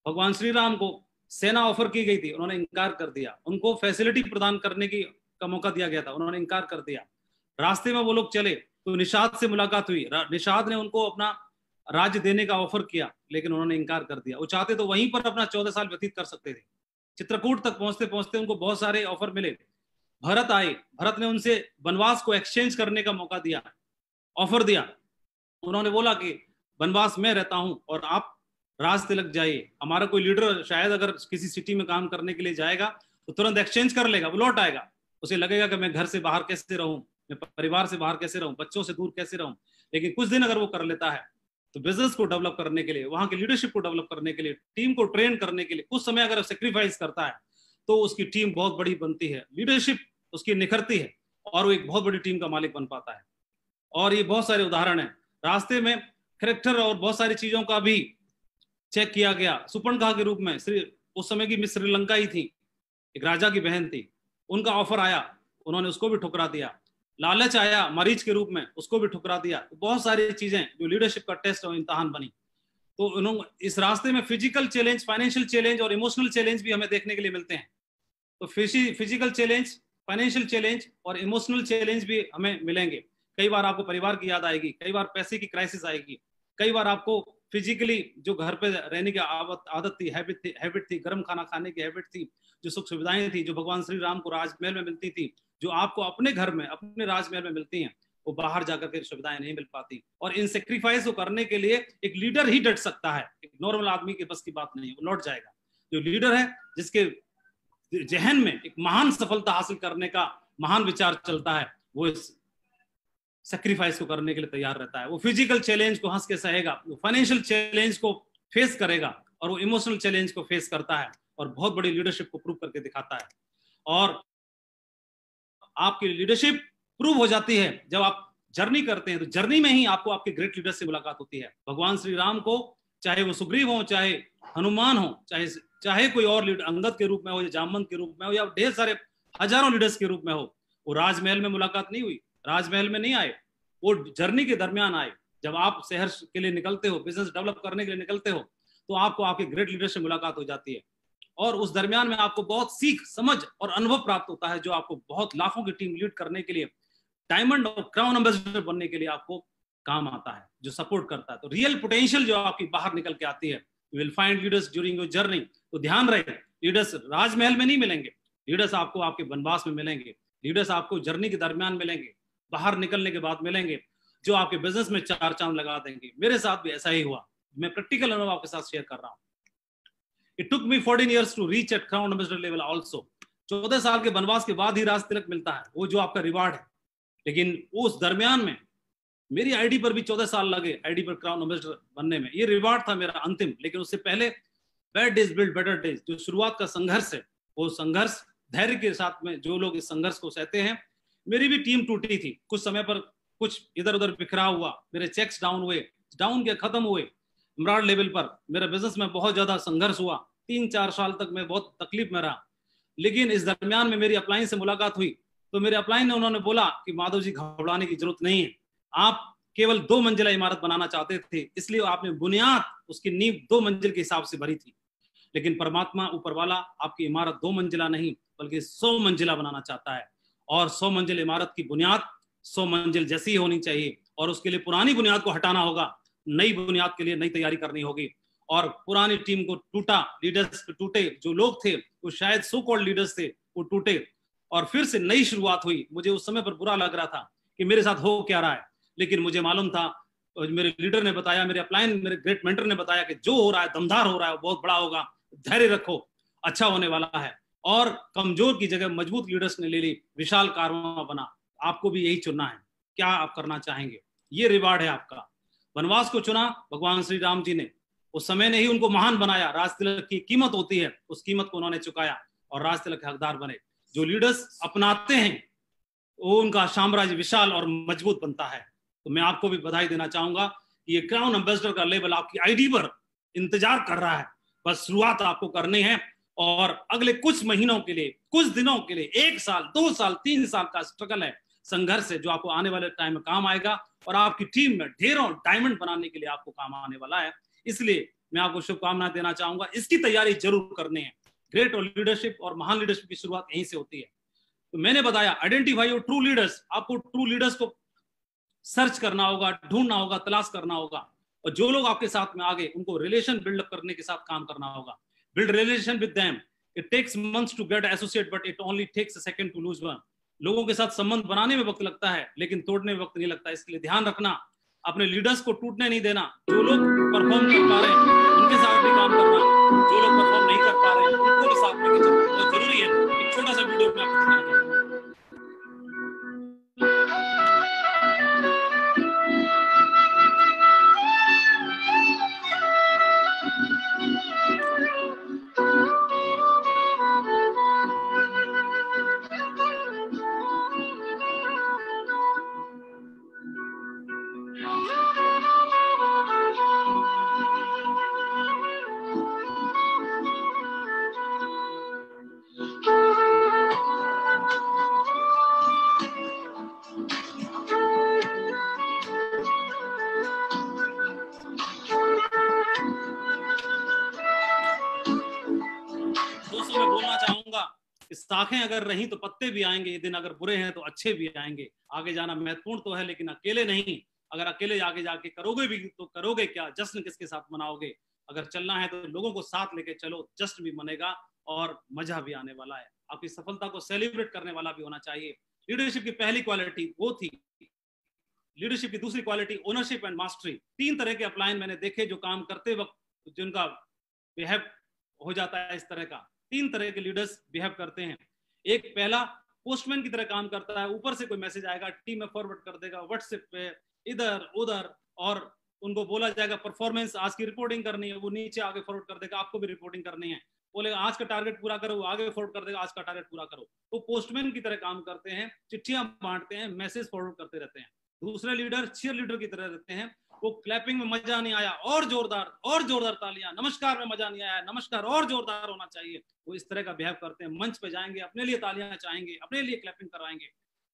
भगवान श्री राम को सेना ऑफर की गई थी, उन्होंने इनकार कर दिया। उनको फैसिलिटी प्रदान करने की का मौका दिया गया था, उन्होंने इनकार कर दिया। रास्ते में वो लोग चले तो निषाद से मुलाकात हुई, निषाद ने उनको अपना राज्य देने का ऑफर किया, लेकिन उन्होंने इनकार कर दिया। वो चाहते तो वहीं पर अपना 14 साल व्यतीत कर सकते थे। चित्रकूट तक पहुंचते पहुंचते उनको बहुत सारे ऑफर मिले। भरत आए, भरत ने उनसे वनवास को एक्सचेंज करने का मौका दिया, ऑफर दिया। उन्होंने बोला कि वनवास में रहता हूं और आप राज तिलक जाइए। हमारा कोई लीडर शायद अगर किसी सिटी में काम करने के लिए जाएगा तो तुरंत एक्सचेंज कर लेगा, वो लौट आएगा, उसे लगेगा कि मैं घर से बाहर कैसे रहूं, मैं परिवार से बाहर कैसे रहूं, बच्चों से दूर कैसे रहूं। लेकिन कुछ दिन अगर वो कर लेता है तो बिजनेस को डेवलप करने के लिए, वहां की लीडरशिप को डेवलप करने के लिए, टीम को ट्रेन करने के लिए कुछ समय अगर सेक्रीफाइस करता है तो उसकी टीम बहुत बड़ी बनती है, लीडरशिप उसकी निखरती है, और वो एक बहुत बड़ी टीम का मालिक बन पाता है। और ये बहुत सारे उदाहरण हैं। रास्ते में कैरेक्टर और बहुत सारी चीजों का भी चेक किया गया। सुपर्णखा के रूप में उस समय की मिस श्रीलंका ही थी, एक राजा की बहन थी, उनका ऑफर आया, उन्होंने उसको भी ठुकरा दिया। लालच आया मरीच के रूप में, उसको भी ठुकरा दिया। तो बहुत सारी चीजें जो लीडरशिप का टेस्ट और इम्तहान बनी। तो उन्होंने इस रास्ते में फिजिकल चैलेंज, फाइनेंशियल चैलेंज और इमोशनल चैलेंज भी हमें देखने के लिए मिलते हैं। तो फिजिकल चैलेंज, फाइनेंशियल चैलेंज और इमोशनल चैलेंज भी हमें मिलेंगे। कई बार आपको परिवार की याद आएगी, कई बार पैसे की क्राइसिस आएगी, कई बार आपको फिजिकली जो घर पे रहने की आदत थी, हैबिट थी, गर्म खाना खाने की हैबिट थी, जो सुख सुविधाएं थी जो भगवान श्री राम को राजमहल में मिलती थी, जो आपको अपने घर में, अपने राजमहल में मिलती हैं, वो बाहर जाकर के सुविधाएं नहीं मिल पाती। और इन सेक्रीफाइस को करने के लिए एक लीडर ही डट सकता है, एक नॉर्मल आदमी के बस की बात नहीं, वो लौट जाएगा। जो लीडर है, जिसके जहन में एक महान सफलता हासिल करने का महान विचार चलता है, वो इस सेक्रीफाइस को करने के लिए तैयार रहता है। वो फिजिकल चैलेंज को हंस के सहेगा, वो फाइनेंशियल चैलेंज को फेस करेगा, और वो इमोशनल चैलेंज को फेस करता है, और बहुत बड़ी लीडरशिप को प्रूव करके दिखाता है। और आपकी लीडरशिप प्रूव हो जाती है जब आप जर्नी करते हैं। तो जर्नी में ही आपको आपके ग्रेट लीडर से मुलाकात होती है। भगवान श्री राम को, चाहे वो सुग्रीव हो, चाहे हनुमान हो, चाहे कोई और लीडर अंगद के रूप में हो, या जामवंत के रूप में हो, या ढेर सारे हजारों लीडर्स के रूप में हो, वो राजमहल में मुलाकात नहीं हुई, राजमहल में नहीं आए, वो जर्नी के दरमियान आए। जब आप शहर के लिए निकलते हो, बिजनेस डेवलप करने के लिए निकलते हो, तो आपको आपके ग्रेट लीडर से मुलाकात हो जाती है, और उस दरमियान में आपको बहुत सीख, समझ और अनुभव प्राप्त होता है, जो आपको बहुत लाखों की टीम लीड करने के लिए, डायमंड और क्राउन एम्बेसडर बनने के लिए आपको काम आता है, जो सपोर्ट करता है। तो रियल पोटेंशियल जो आपकी बाहर निकल के आती है, you will find leaders during your journey. तो ध्यान रहे, लीडर्स राजमहल में नहीं मिलेंगे, लीडर्स आपको आपके वनवास में मिलेंगे, लीडर्स आपको जर्नी के दरमियान मिलेंगे, बाहर निकलने के बाद मिलेंगे, जो आपके बिजनेस में चार चांद लगा देंगे। मेरे साथ भी ऐसा ही हुआ, मैं प्रैक्टिकल अनुभव आपके साथ शेयर कर रहा हूँ। It took me 14 years to reach at crown ambassador level also. 14 साल के वनवास के बाद ही राज तिलक मिलता है, वो जो आपका रिवार्ड है। लेकिन उस दरमियान में मेरी आईडी पर भी 14 साल लगे, आईडी पर क्राउन एम्बेसडर बनने में। ये रिवार्ड था मेरा अंतिम। लेकिन उससे पहले bad days build better days, जो शुरुआत का संघर्ष है, वो संघर्ष धैर्य के साथ में जो लोग इस संघर्ष को सहते हैं। मेरी भी टीम टूटी थी, कुछ समय पर कुछ इधर उधर बिखरा हुआ, मेरे चेक्स डाउन हुए, डाउन के खत्म हुए। इमरान लेवल पर मेरा बिजनेस में बहुत ज्यादा संघर्ष हुआ, 3-4 साल तक मैं बहुत तकलीफ में रहा। लेकिन इस दरमियान में मेरी अपलाइन से मुलाकात हुई, तो मेरे अपलाइन ने उन्होंने बोला कि माधव जी, घबराने की जरूरत नहीं है, आप केवल 2 मंजिला इमारत बनाना चाहते थे, इसलिए आपने बुनियाद, उसकी नींव 2 मंजिल के हिसाब से भरी थी। लेकिन परमात्मा ऊपर वाला आपकी इमारत 2 मंजिला नहीं बल्कि 100 मंजिला बनाना चाहता है। और 100 मंजिल इमारत की बुनियाद 100 मंजिल जैसी ही होनी चाहिए, और उसके लिए पुरानी बुनियाद को हटाना होगा, नई बुनियाद के लिए नई तैयारी करनी होगी। और पुरानी टीम को टूटा, लीडर्स टूटे, जो लोग थे वो शायद सो कॉल्ड लीडर्स थे वो टूटे और फिर से नई शुरुआत हुई। मुझे उस समय पर बुरा लग रहा था कि मेरे साथ हो क्या रहा है, लेकिन मुझे मालूम था, मेरे लीडर ने बताया, मेरे अपलाइन, मेरे ग्रेट मेंटर ने बताया कि जो हो रहा है दमदार हो रहा है, बहुत बड़ा होगा, धैर्य रखो, अच्छा होने वाला है। और कमजोर की जगह मजबूत लीडर्स ने ले ली, विशाल कारवां बना। आपको भी यही चुनना है, क्या आप करना चाहेंगे, ये रिवार्ड है आपका। वनवास को चुना भगवान श्री राम जी ने, उस समय ने ही उनको महान बनाया। राज तिलक की कीमत होती है, उस कीमत को उन्होंने चुकाया और राज तिलक के हकदार बने। जो लीडर्स अपनाते हैं वो उनका साम्राज्य विशाल और मजबूत बनता है। तो मैं आपको भी बधाई देना चाहूंगा कि ये क्राउन एम्बेसडर का लेवल आपकी आईडी पर इंतजार कर रहा है। बस शुरुआत आपको करनी है और अगले कुछ महीनों के लिए, कुछ दिनों के लिए, 1 साल 2 साल 3 साल का स्ट्रगल है, संघर्ष है, जो आपको आने वाले टाइम में काम आएगा और आपकी टीम में ढेरों डायमंड बनाने के लिए आपको काम आने वाला है। इसलिए मैं आपको शुभकामनाएं देना चाहूंगा, इसकी तैयारी जरूर करनी है। ग्रेट और लीडरशिप और महान लीडरशिप की शुरुआत यहीं से होती है। तो मैंने बताया आइडेंटिफाई योर ट्रू लीडर्स। आपको ट्रू लीडर्स को सर्च करना होगा, ढूंढना होगा, तलाश करना होगा, और जो लोग आपके साथ में आगे उनको रिलेशन बिल्डअप करने के साथ काम करना होगा। Build relation with them. It takes months to get associate but it only takes a second to lose one. लोगों के साथ संबंध बनाने में वक्त लगता है लेकिन तोड़ने में वक्त नहीं लगता। इसलिए ध्यान रखना, अपने लीडर्स को टूटने नहीं देना। जो लोग परफॉर्म कर पा रहे हैं उनके साथ भी काम करना, जो लोग परफॉर्म नहीं कर पा रहे हैं उनको भी साथ लेके चलना बहुत जरूरी है। एक छोटा सा वीडियो में आपको दिखाना चाहूंगा। शाखें अगर रही तो पत्ते भी आएंगे, ये दिन अगर बुरे हैं तो अच्छे भी आएंगे। आगे जाना महत्वपूर्ण तो है लेकिन अकेले नहीं। अगर अकेले आगे जाके करोगे भी तो करोगे क्या, जश्न किसके साथ मनाओगे। अगर चलना है तो लोगों को साथ लेके चलो, जश्न भी मनेगा और मजा भी आने वाला है। आपकी सफलता को सेलिब्रेट करने वाला भी होना चाहिए। लीडरशिप की पहली क्वालिटी वो थी। लीडरशिप की दूसरी क्वालिटी ओनरशिप एंड मास्टरी। 3 तरह के अपलाइन मैंने देखे जो काम करते वक्त जिनका बिहेव हो जाता है इस तरह का। 3 तरह के लीडर्स बिहेव करते हैं। एक पहला पोस्टमैन की तरह काम करता है, ऊपर से कोई मैसेज आएगा टीम में फॉरवर्ड कर देगा व्हाट्सएप पे इधर उधर, और उनको बोला जाएगा परफॉर्मेंस आज की रिपोर्टिंग करनी है, वो नीचे आगे फॉरवर्ड कर देगा आपको भी रिपोर्टिंग करनी है, बोलेगा आज का टारगेट पूरा करो, वो आगे फॉरवर्ड कर देगा आज का टारगेट पूरा करो। तो पोस्टमैन की तरह काम करते हैं, चिट्ठियां बांटते हैं, मैसेज फॉरवर्ड करते रहते हैं। दूसरे लीडर चीयर लीडर की तरह रहते हैं, वो क्लैपिंग में मजा नहीं आया और जोरदार तालियां, नमस्कार में मजा नहीं आया नमस्कार और जोरदार होना चाहिए, वो इस तरह का बिहेव करते हैं। मंच पे जाएंगे, अपने लिए तालियां चाहेंगे, अपने लिए क्लैपिंग करवाएंगे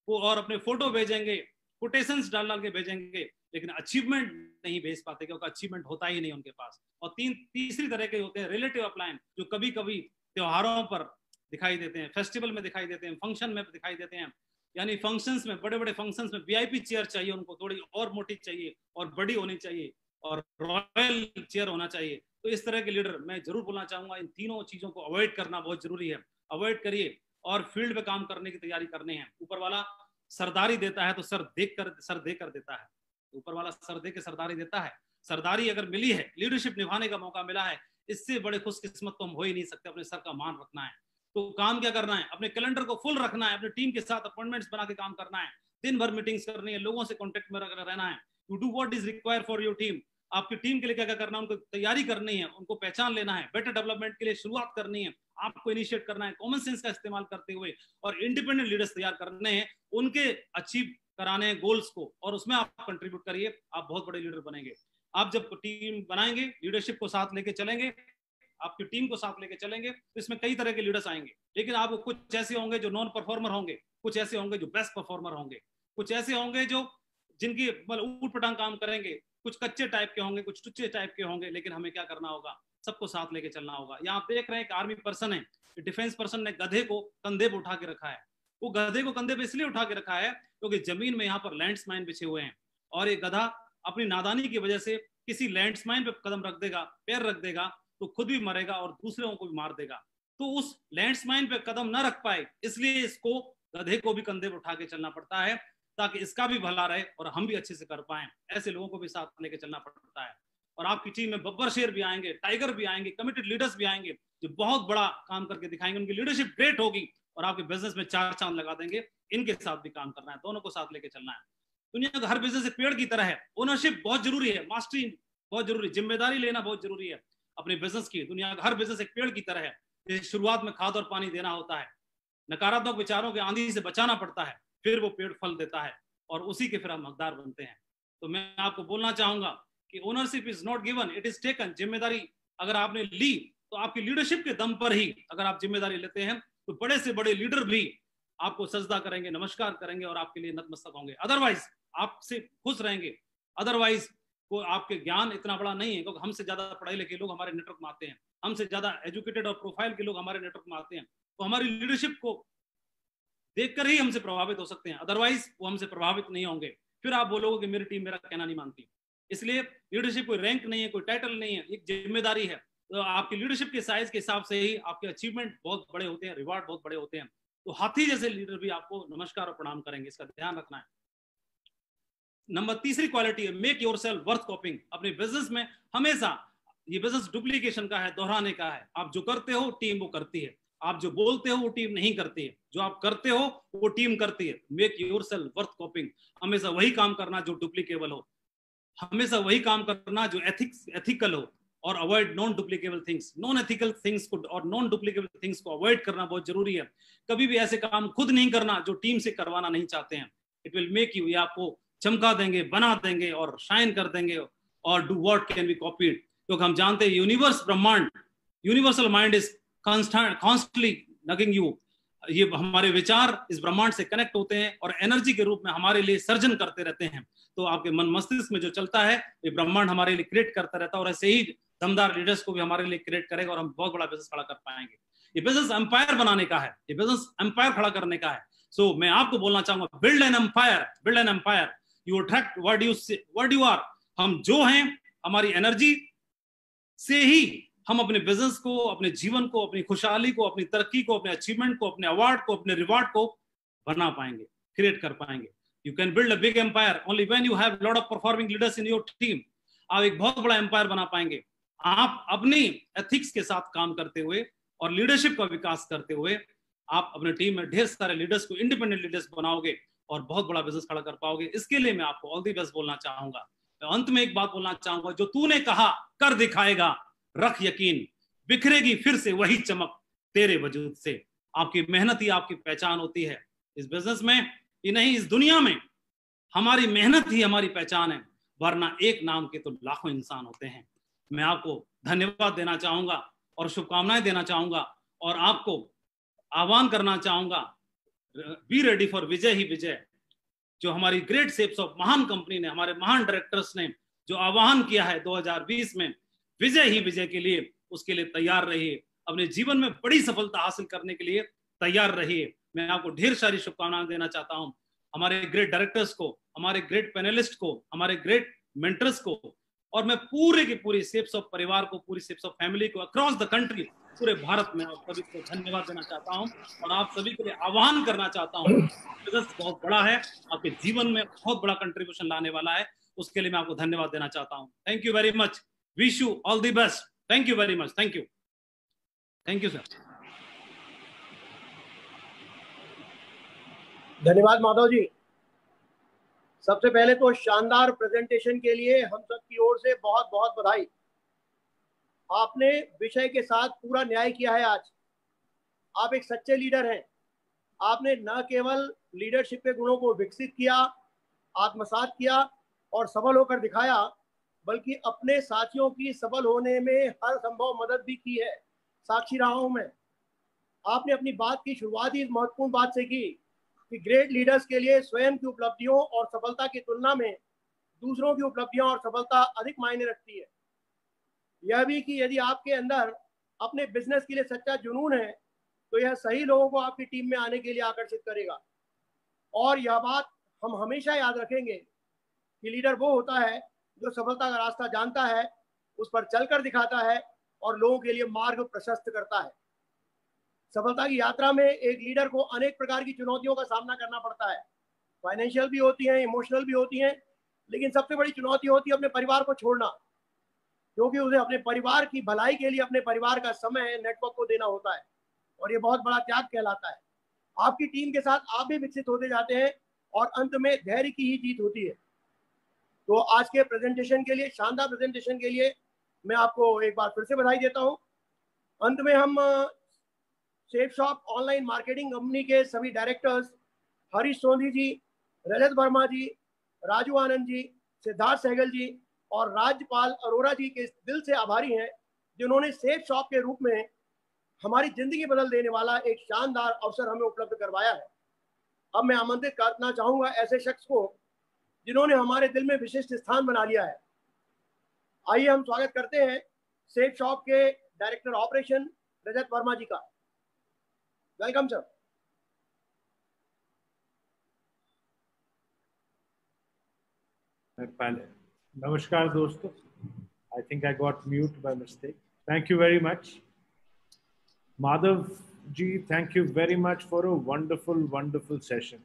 वो, और अपने फोटो भेजेंगे, कोटेशंस डाल के भेजेंगे, लेकिन अचीवमेंट नहीं भेज पाते क्योंकि अचीवमेंट होता ही नहीं उनके पास। और तीसरी तरह के होते हैं रिलेटिव अपलाइन, जो कभी कभी त्योहारों पर दिखाई देते हैं, फेस्टिवल में दिखाई देते हैं, फंक्शन में दिखाई देते हैं। यानी फंक्शंस में, बड़े बड़े फंक्शंस में वीआईपी चेयर चाहिए उनको, थोड़ी और मोटी चाहिए और बड़ी होनी चाहिए और रॉयल चेयर होना चाहिए। तो इस तरह के लीडर मैं जरूर बोलना चाहूंगा, इन तीनों चीजों को अवॉइड करना बहुत जरूरी है। अवॉइड करिए और फील्ड पे काम करने की तैयारी करनी है। ऊपर वाला सरदारी देता है तो सर दे कर देता है। ऊपर वाला सर दे के सरदारी देता है। सरदारी अगर मिली है, लीडरशिप निभाने का मौका मिला है, इससे बड़े खुशकिस्मत तो हम हो ही नहीं सकते। अपने सर का मान रखना है। तो काम क्या करना है, अपने कैलेंडर को फुल रखना है, अपने टीम के साथ अपॉइंटमेंट्स बना के काम करना है, दिन भर मीटिंग्स करनी है, लोगों से कांटेक्ट में रहना है। To do what is required for your team. आपकी टीम के लिए क्या क्या करना है, उनको तैयारी करनी है, उनको पहचान लेना है, बेटर डेवलपमेंट के लिए शुरुआत करनी है, आपको इनिशिएट करना है, कॉमन सेंस का इस्तेमाल करते हुए, और इंडिपेंडेंट लीडर्स तैयार करने हैं, उनके अचीव कराने हैं गोल्स को, और उसमें आप कंट्रीब्यूट करिए, आप बहुत बड़े लीडर बनेंगे। आप जब टीम बनाएंगे, लीडरशिप को साथ लेके चलेंगे, आपकी टीम को साथ लेके चलेंगे, तो इसमें कई तरह के लीडर्स आएंगे। लेकिन आप कुछ ऐसे होंगे जो नॉन परफॉर्मर होंगे, कुछ ऐसे होंगे जो बेस्ट परफॉर्मर होंगे, कुछ ऐसे होंगे जो जिनकी ऊट पटांग काम करेंगे, कुछ कच्चे टाइप के होंगे, कुछ टुच्चे टाइप के होंगे। लेकिन हमें क्या करना होगा, सबको साथ लेके चलना होगा। यहाँ आप देख रहे हैं कि आर्मी पर्सन है, डिफेंस पर्सन ने गधे को कंधे पे उठा के रखा है। वो गधे को कंधे पे इसलिए उठा के रखा है क्योंकि जमीन में यहाँ पर लैंड्स माइन बिछे हुए हैं, और ये गधा अपनी नादानी की वजह से किसी लैंडमाइन पे कदम रख देगा, पैर रख देगा, तो खुद भी मरेगा और दूसरों को भी मार देगा। तो उस लैंडमाइन पे कदम न रख पाए, इसलिए इसको, गधे को भी कंधे पर उठा के चलना पड़ता है, ताकि इसका भी भला रहे और हम भी अच्छे से कर पाए। ऐसे लोगों को भी साथ लेके चलना पड़ता है। और आपकी टीम में बब्बर शेर भी आएंगे, टाइगर भी आएंगे, कमिटेड लीडर्स भी आएंगे, जो बहुत बड़ा काम करके दिखाएंगे। उनकी लीडरशिप ग्रेट होगी और आपके बिजनेस में 4 चांद लगा देंगे। इनके साथ भी काम करना है, दोनों को साथ लेके चलना है। दुनिया का हर बिजनेस एक पेड़ की तरह है। ओनरशिप बहुत जरूरी है, मास्टरी बहुत जरूरी, जिम्मेदारी लेना बहुत जरूरी है अपने बिजनेस की। दुनिया का हर बिजनेस एक पेड़ की तरह है, जैसे शुरुआत में खाद और पानी देना होता है, नकारात्मक विचारों के आंधी से बचाना पड़ता है, फिर वो पेड़ फल देता है और उसी के फिर हम हकदार बनते हैं। तो मैं आपको बोलना चाहूंगा कि ownership is not given, it is taken. जिम्मेदारी अगर आपने ली तो आपकी लीडरशिप के दम पर ही अगर आप जिम्मेदारी लेते हैं तो बड़े से बड़े लीडर भी आपको सजदा करेंगे, नमस्कार करेंगे और आपके लिए नतमस्तक होंगे। अदरवाइज आपसे खुश रहेंगे, अदरवाइज को आपके ज्ञान इतना बड़ा नहीं है, क्योंकि हमसे ज्यादा पढ़े लिखे लोग हमारे नेटवर्क में आते हैं, हमसे ज्यादा एजुकेटेड और प्रोफाइल के लोग हमारे नेटवर्क में आते हैं। तो हमारी लीडरशिप को देखकर ही हमसे प्रभावित हो सकते हैं, अदरवाइज वो हमसे प्रभावित नहीं होंगे। फिर आप बोलोगे कि मेरी टीम मेरा कहना नहीं मानती। इसलिए लीडरशिप कोई रैंक नहीं है, कोई टाइटल नहीं है, एक जिम्मेदारी है। तो आपकी लीडरशिप के साइज के हिसाब से ही आपके अचीवमेंट बहुत बड़े होते हैं, रिवार्ड बहुत बड़े होते हैं। तो हाथी जैसे लीडर भी आपको नमस्कार और प्रणाम करेंगे, इसका ध्यान रखना है। नंबर तीसरी क्वालिटी है मेक योरसेल्फ वर्थ कॉपिंग। अपने बिजनेस में हमेशा, ये बिजनेस डुप्लीकेशन का है, दोहराने का है। आप जो करते हो टीम वो करती है, आप जो बोलते हो वो टीम नहीं करती है, जो आप करते हो वो टीम करती है। मेक योरसेल्फ वर्थ कॉपिंग, हमेशा वही काम करना जो डुप्लीकेबल हो, हमेशा वही काम करना जो एथिकल हो, और avoid non duplicable things. Non ethical things को और नॉन डुप्लीकेबल थिंग्स को अवॉइड करना बहुत जरूरी है। कभी भी ऐसे काम खुद नहीं करना जो टीम से करवाना नहीं चाहते हैं। इट विल मेक यू, ये आपको चमका देंगे, बना देंगे और शाइन कर देंगे। और do what can be copied, क्योंकि हम जानते हैं यूनिवर्स, ब्रह्मांड, universal mind is constantly nagging you. ये हमारे विचार इस ब्रह्मांड से कनेक्ट होते हैं और एनर्जी के रूप में हमारे लिए सर्जन करते रहते हैं। तो आपके मन मस्तिष्क में जो चलता है ये ब्रह्मांड हमारे लिए क्रिएट करता रहता है, और ऐसे ही दमदार लीडर्स को भी हमारे लिए क्रिएट करेगा और हम बहुत बड़ा बिजनेस खड़ा कर पाएंगे। ये बिजनेस एम्पायर बनाने का है, ये बिजनेस एम्पायर खड़ा करने का है। सो मैं आपको बोलना चाहूंगा, build an empire, build an empire. You attract what you are. हम जो हैं, हमारी एनर्जी से ही हम अपने बिजनेस को, अपने जीवन को, अपनी खुशहाली को, अपनी तरक्की को, अपने अचीवमेंट को, अपने अवार्ड को, अपने रिवार्ड को बना पाएंगे, क्रिएट कर पाएंगे। You can build a big empire only when you have lot of performing leaders in your team. आप एक बहुत बड़ा एम्पायर बना पाएंगे आप अपनी एथिक्स के साथ काम करते हुए और लीडरशिप का विकास करते हुए। आप अपने टीम में ढेर सारे लीडर्स को, इंडिपेंडेंट लीडर्स बनाओगे और बहुत बड़ा बिजनेस खड़ा कर पाओगे। इसके लिए मैं आपको ऑल द बेस्ट बोलना चाहूंगा। अंत में एक बात बोलना चाहूंगा, जो तूने कहा कर दिखाएगा, रख यकीन, बिखरेगी फिर से वही चमक तेरे वजूद से। आपकी मेहनत ही आपकी पहचान होती है इस बिजनेस में ही नहीं, इस दुनिया में हमारी मेहनत ही हमारी पहचान है, वरना एक नाम के तो लाखों इंसान होते हैं। मैं आपको धन्यवाद देना चाहूंगा और शुभकामनाएं देना चाहूंगा और आपको आह्वान करना चाहूंगा, बी रेडी फॉर विजय ही विजय। जो हमारी ग्रेट शेप्स ऑफ महान कंपनी ने, हमारे महान डायरेक्टर्स ने जो आह्वान किया है 2020 में विजय ही विजय के लिए, उसके लिए तैयार रहिए। अपने जीवन में बड़ी सफलता हासिल करने के लिए तैयार रहिए। मैं आपको ढेर सारी शुभकामनाएं देना चाहता हूं, हमारे ग्रेट डायरेक्टर्स को, हमारे ग्रेट पैनलिस्ट को, हमारे ग्रेट मेंटर्स को, और मैं पूरे की पूरी शेप्स ऑफ परिवार को, पूरी शेप्स ऑफ फैमिली को अक्रॉस द कंट्री, पूरे भारत में आप सभी को धन्यवाद देना चाहता हूं और आप सभी के लिए आह्वान करना चाहता हूं। बिजनेस बहुत बड़ा है, आपके जीवन में बहुत बड़ा कंट्रीब्यूशन लाने वाला है, उसके लिए मैं आपको धन्यवाद देना चाहता हूं। Thank you very much, wish you all the best. Thank you very much, thank you, thank you sir. धन्यवाद माधव जी। सबसे पहले तो शानदार प्रेजेंटेशन के लिए हम सब की ओर से बहुत बहुत बधाई। आपने विषय के साथ पूरा न्याय किया है। आज आप एक सच्चे लीडर हैं। आपने न केवल लीडरशिप के गुणों को विकसित किया, आत्मसात किया और सफल होकर दिखाया, बल्कि अपने साथियों की सफल होने में हर संभव मदद भी की है। साक्षी रहा हूं मैं। आपने अपनी बात की शुरुआत ही इस महत्वपूर्ण बात से की कि ग्रेट लीडर्स के लिए स्वयं की उपलब्धियों और सफलता की तुलना में दूसरों की उपलब्धियां और सफलता अधिक मायने रखती है। यह भी कि यदि आपके अंदर अपने बिजनेस के लिए सच्चा जुनून है तो यह सही लोगों को आपकी टीम में आने के लिए आकर्षित करेगा। और यह बात हम हमेशा याद रखेंगे कि लीडर वो होता है जो सफलता का रास्ता जानता है, उस पर चलकर दिखाता है और लोगों के लिए मार्ग प्रशस्त करता है। सफलता की यात्रा में एक लीडर को अनेक प्रकार की चुनौतियों का सामना करना पड़ता है। फाइनेंशियल भी होती हैं, इमोशनल भी होती हैं, लेकिन सबसे बड़ी चुनौती होती है अपने परिवार को छोड़ना, क्योंकि उसे अपने परिवार की भलाई के लिए अपने परिवार का समय नेटवर्क को देना होता है, और ये बहुत बड़ा त्याग कहलाता है। आपकी टीम के साथ आप भी विकसित होते जाते हैं और अंत में धैर्य की ही जीत होती है। तो आज के प्रेजेंटेशन के लिए, शानदार प्रेजेंटेशन के लिए मैं आपको एक बार फिर से बधाई देता हूं। अंत में हम safe shop online marketing company के सभी डायरेक्टर्स, हरीश सोंधी जी, रजत वर्मा जी, राजू आनंद जी, सिद्धार्थ सहगल जी और राजपाल अरोड़ा जी के दिल से आभारी हैं, जिन्होंने सेफ शॉप के रूप में हमारी जिंदगी बदल देने वाला एक शानदार अवसर हमें उपलब्ध करवाया है। अब मैं आमंत्रित करना चाहूंगा ऐसे शख्स को जिन्होंने हमारे दिल में विशिष्ट स्थान बना लिया है। आइए हम स्वागत करते हैं सेफ शॉप के डायरेक्टर ऑपरेशन रजत वर्मा जी का। Welcome sir. Namaskar दोस्तों, I think I got mute by mistake. Thank you very much. Madhav ji, thank you very much for a wonderful, wonderful session.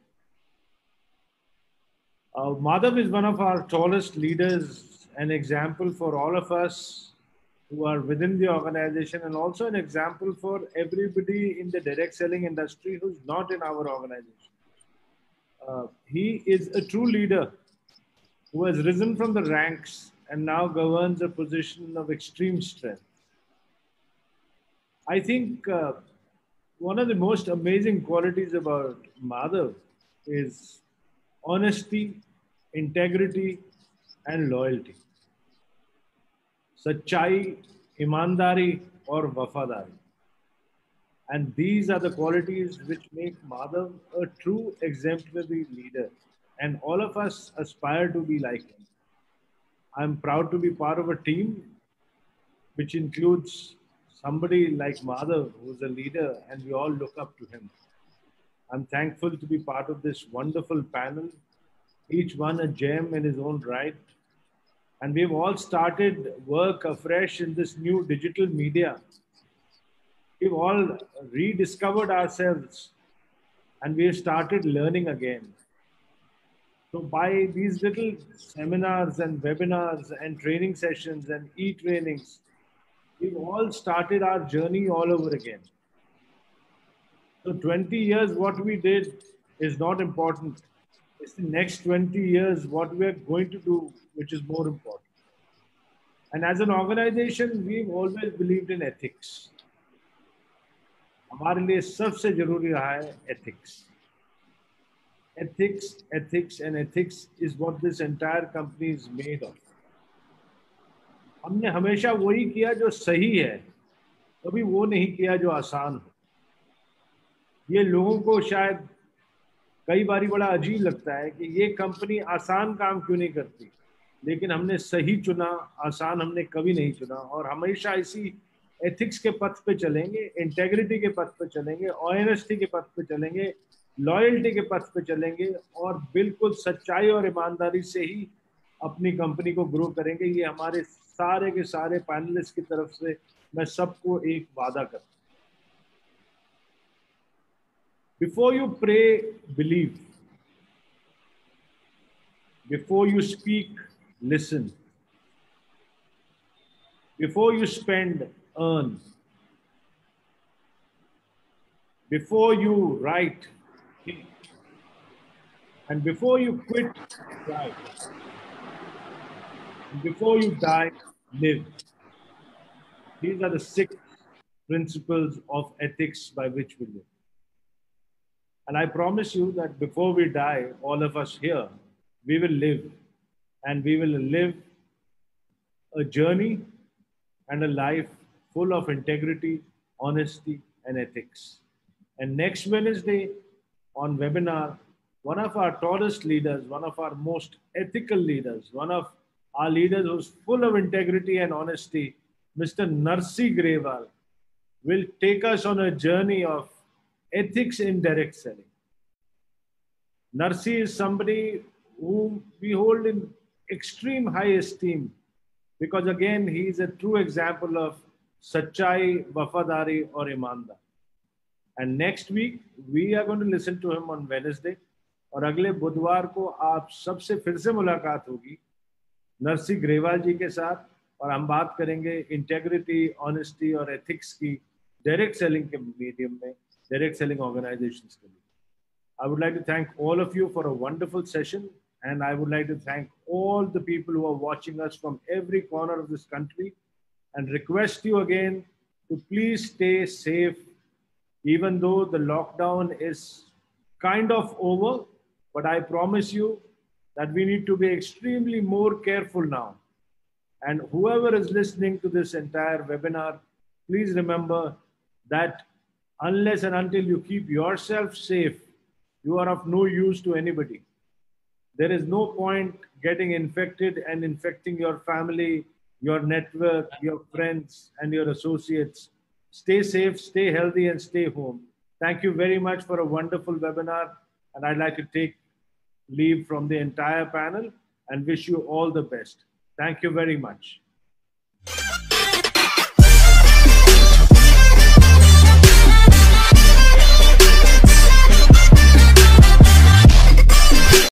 Madhav is one of our tallest leaders, an example for all of us who are within the organization, and also an example for everybody in the direct selling industry who's not in our organization. He is a true leader who has risen from the ranks and now governs a position of extreme strength. I think one of the most amazing qualities about Madhav is honesty, integrity, and loyalty. Sachai, imandari, or wafadari. And these are the qualities which make Madhav a true exemplary leader. And all of us aspire to be like him. I'm proud to be part of a team which includes somebody like Madhav, who's a leader, and we all look up to him. I'm thankful to be part of this wonderful panel, each one a gem in his own right. And we've all started work afresh in this new digital media. We've all rediscovered ourselves and we've started learning again. So by these little seminars and webinars and training sessions and e-trainings, we've all started our journey all over again. So 20 years, what we did is not important. It's the next 20 years, what we're going to do, which is more important. And as an organization, we've always believed in ethics. हमारे लिए सबसे जरूरी रहा है ethics. Ethics, ethics, and ethics is what this entire company is made of. हमने हमेशा वही किया जो सही है, कभी वो नहीं किया जो आसान हो। ये लोगों को शायद कई बारी बड़ा अजीब लगता है कि ये कंपनी आसान काम क्यों नहीं करती, लेकिन हमने सही चुना, आसान हमने कभी नहीं चुना, और हमेशा इसी एथिक्स के पथ पे चलेंगे, इंटेग्रिटी के पथ पे चलेंगे, ऑनेस्टी के पथ पे चलेंगे, लॉयल्टी के पथ पे चलेंगे, और बिल्कुल सच्चाई और ईमानदारी से ही अपनी कंपनी को ग्रो करेंगे। ये हमारे सारे के सारे पैनलिस्ट की तरफ से मैं सबको एक वादा करता हूँ। Before you pray, believe. Before you speak, listen. Before you spend, earn. Before you write, think. And before you quit, try. And before you die, live. These are the 6 principles of ethics by which we live. And I promise you that before we die, all of us here, we will live, and we will live a journey and a life full of integrity, honesty, and ethics. And next Wednesday on webinar, one of our tallest leaders, one of our most ethical leaders, one of our leaders who's full of integrity and honesty, Mr. Narsi Grewal, will take us on a journey of ethics in direct selling. Narsi is somebody whom we hold in extreme high esteem, because again, he is a true example of Sachai, Wafadari or Imandar. And next week, we are going to listen to him on Wednesday. और अगले बुधवार को आप सबसे फिर से मुलाकात होगी नरसी ग्रेवाल जी के साथ, और हम बात करेंगे इंटेग्रिटी, ऑनेस्टी और एथिक्स की डायरेक्ट सेलिंग के मीडियम में, डायरेक्ट सेलिंग ऑर्गेनाइजेशंस के लिए. I would like to thank all of you for a wonderful session, and I would like to thank all the people who are watching us from every corner of this country, and request you again to please stay safe, even though the lockdown is kind of over. But I promise you that we need to be extremely more careful now. And whoever is listening to this entire webinar, please remember that unless and until you keep yourself safe, you are of no use to anybody. There is no point getting infected and infecting your family, your network, your friends, and your associates. Stay safe, stay healthy, and stay home. Thank you very much for a wonderful webinar. And I'd like to take leave from the entire panel and wish you all the best. Thank you very much.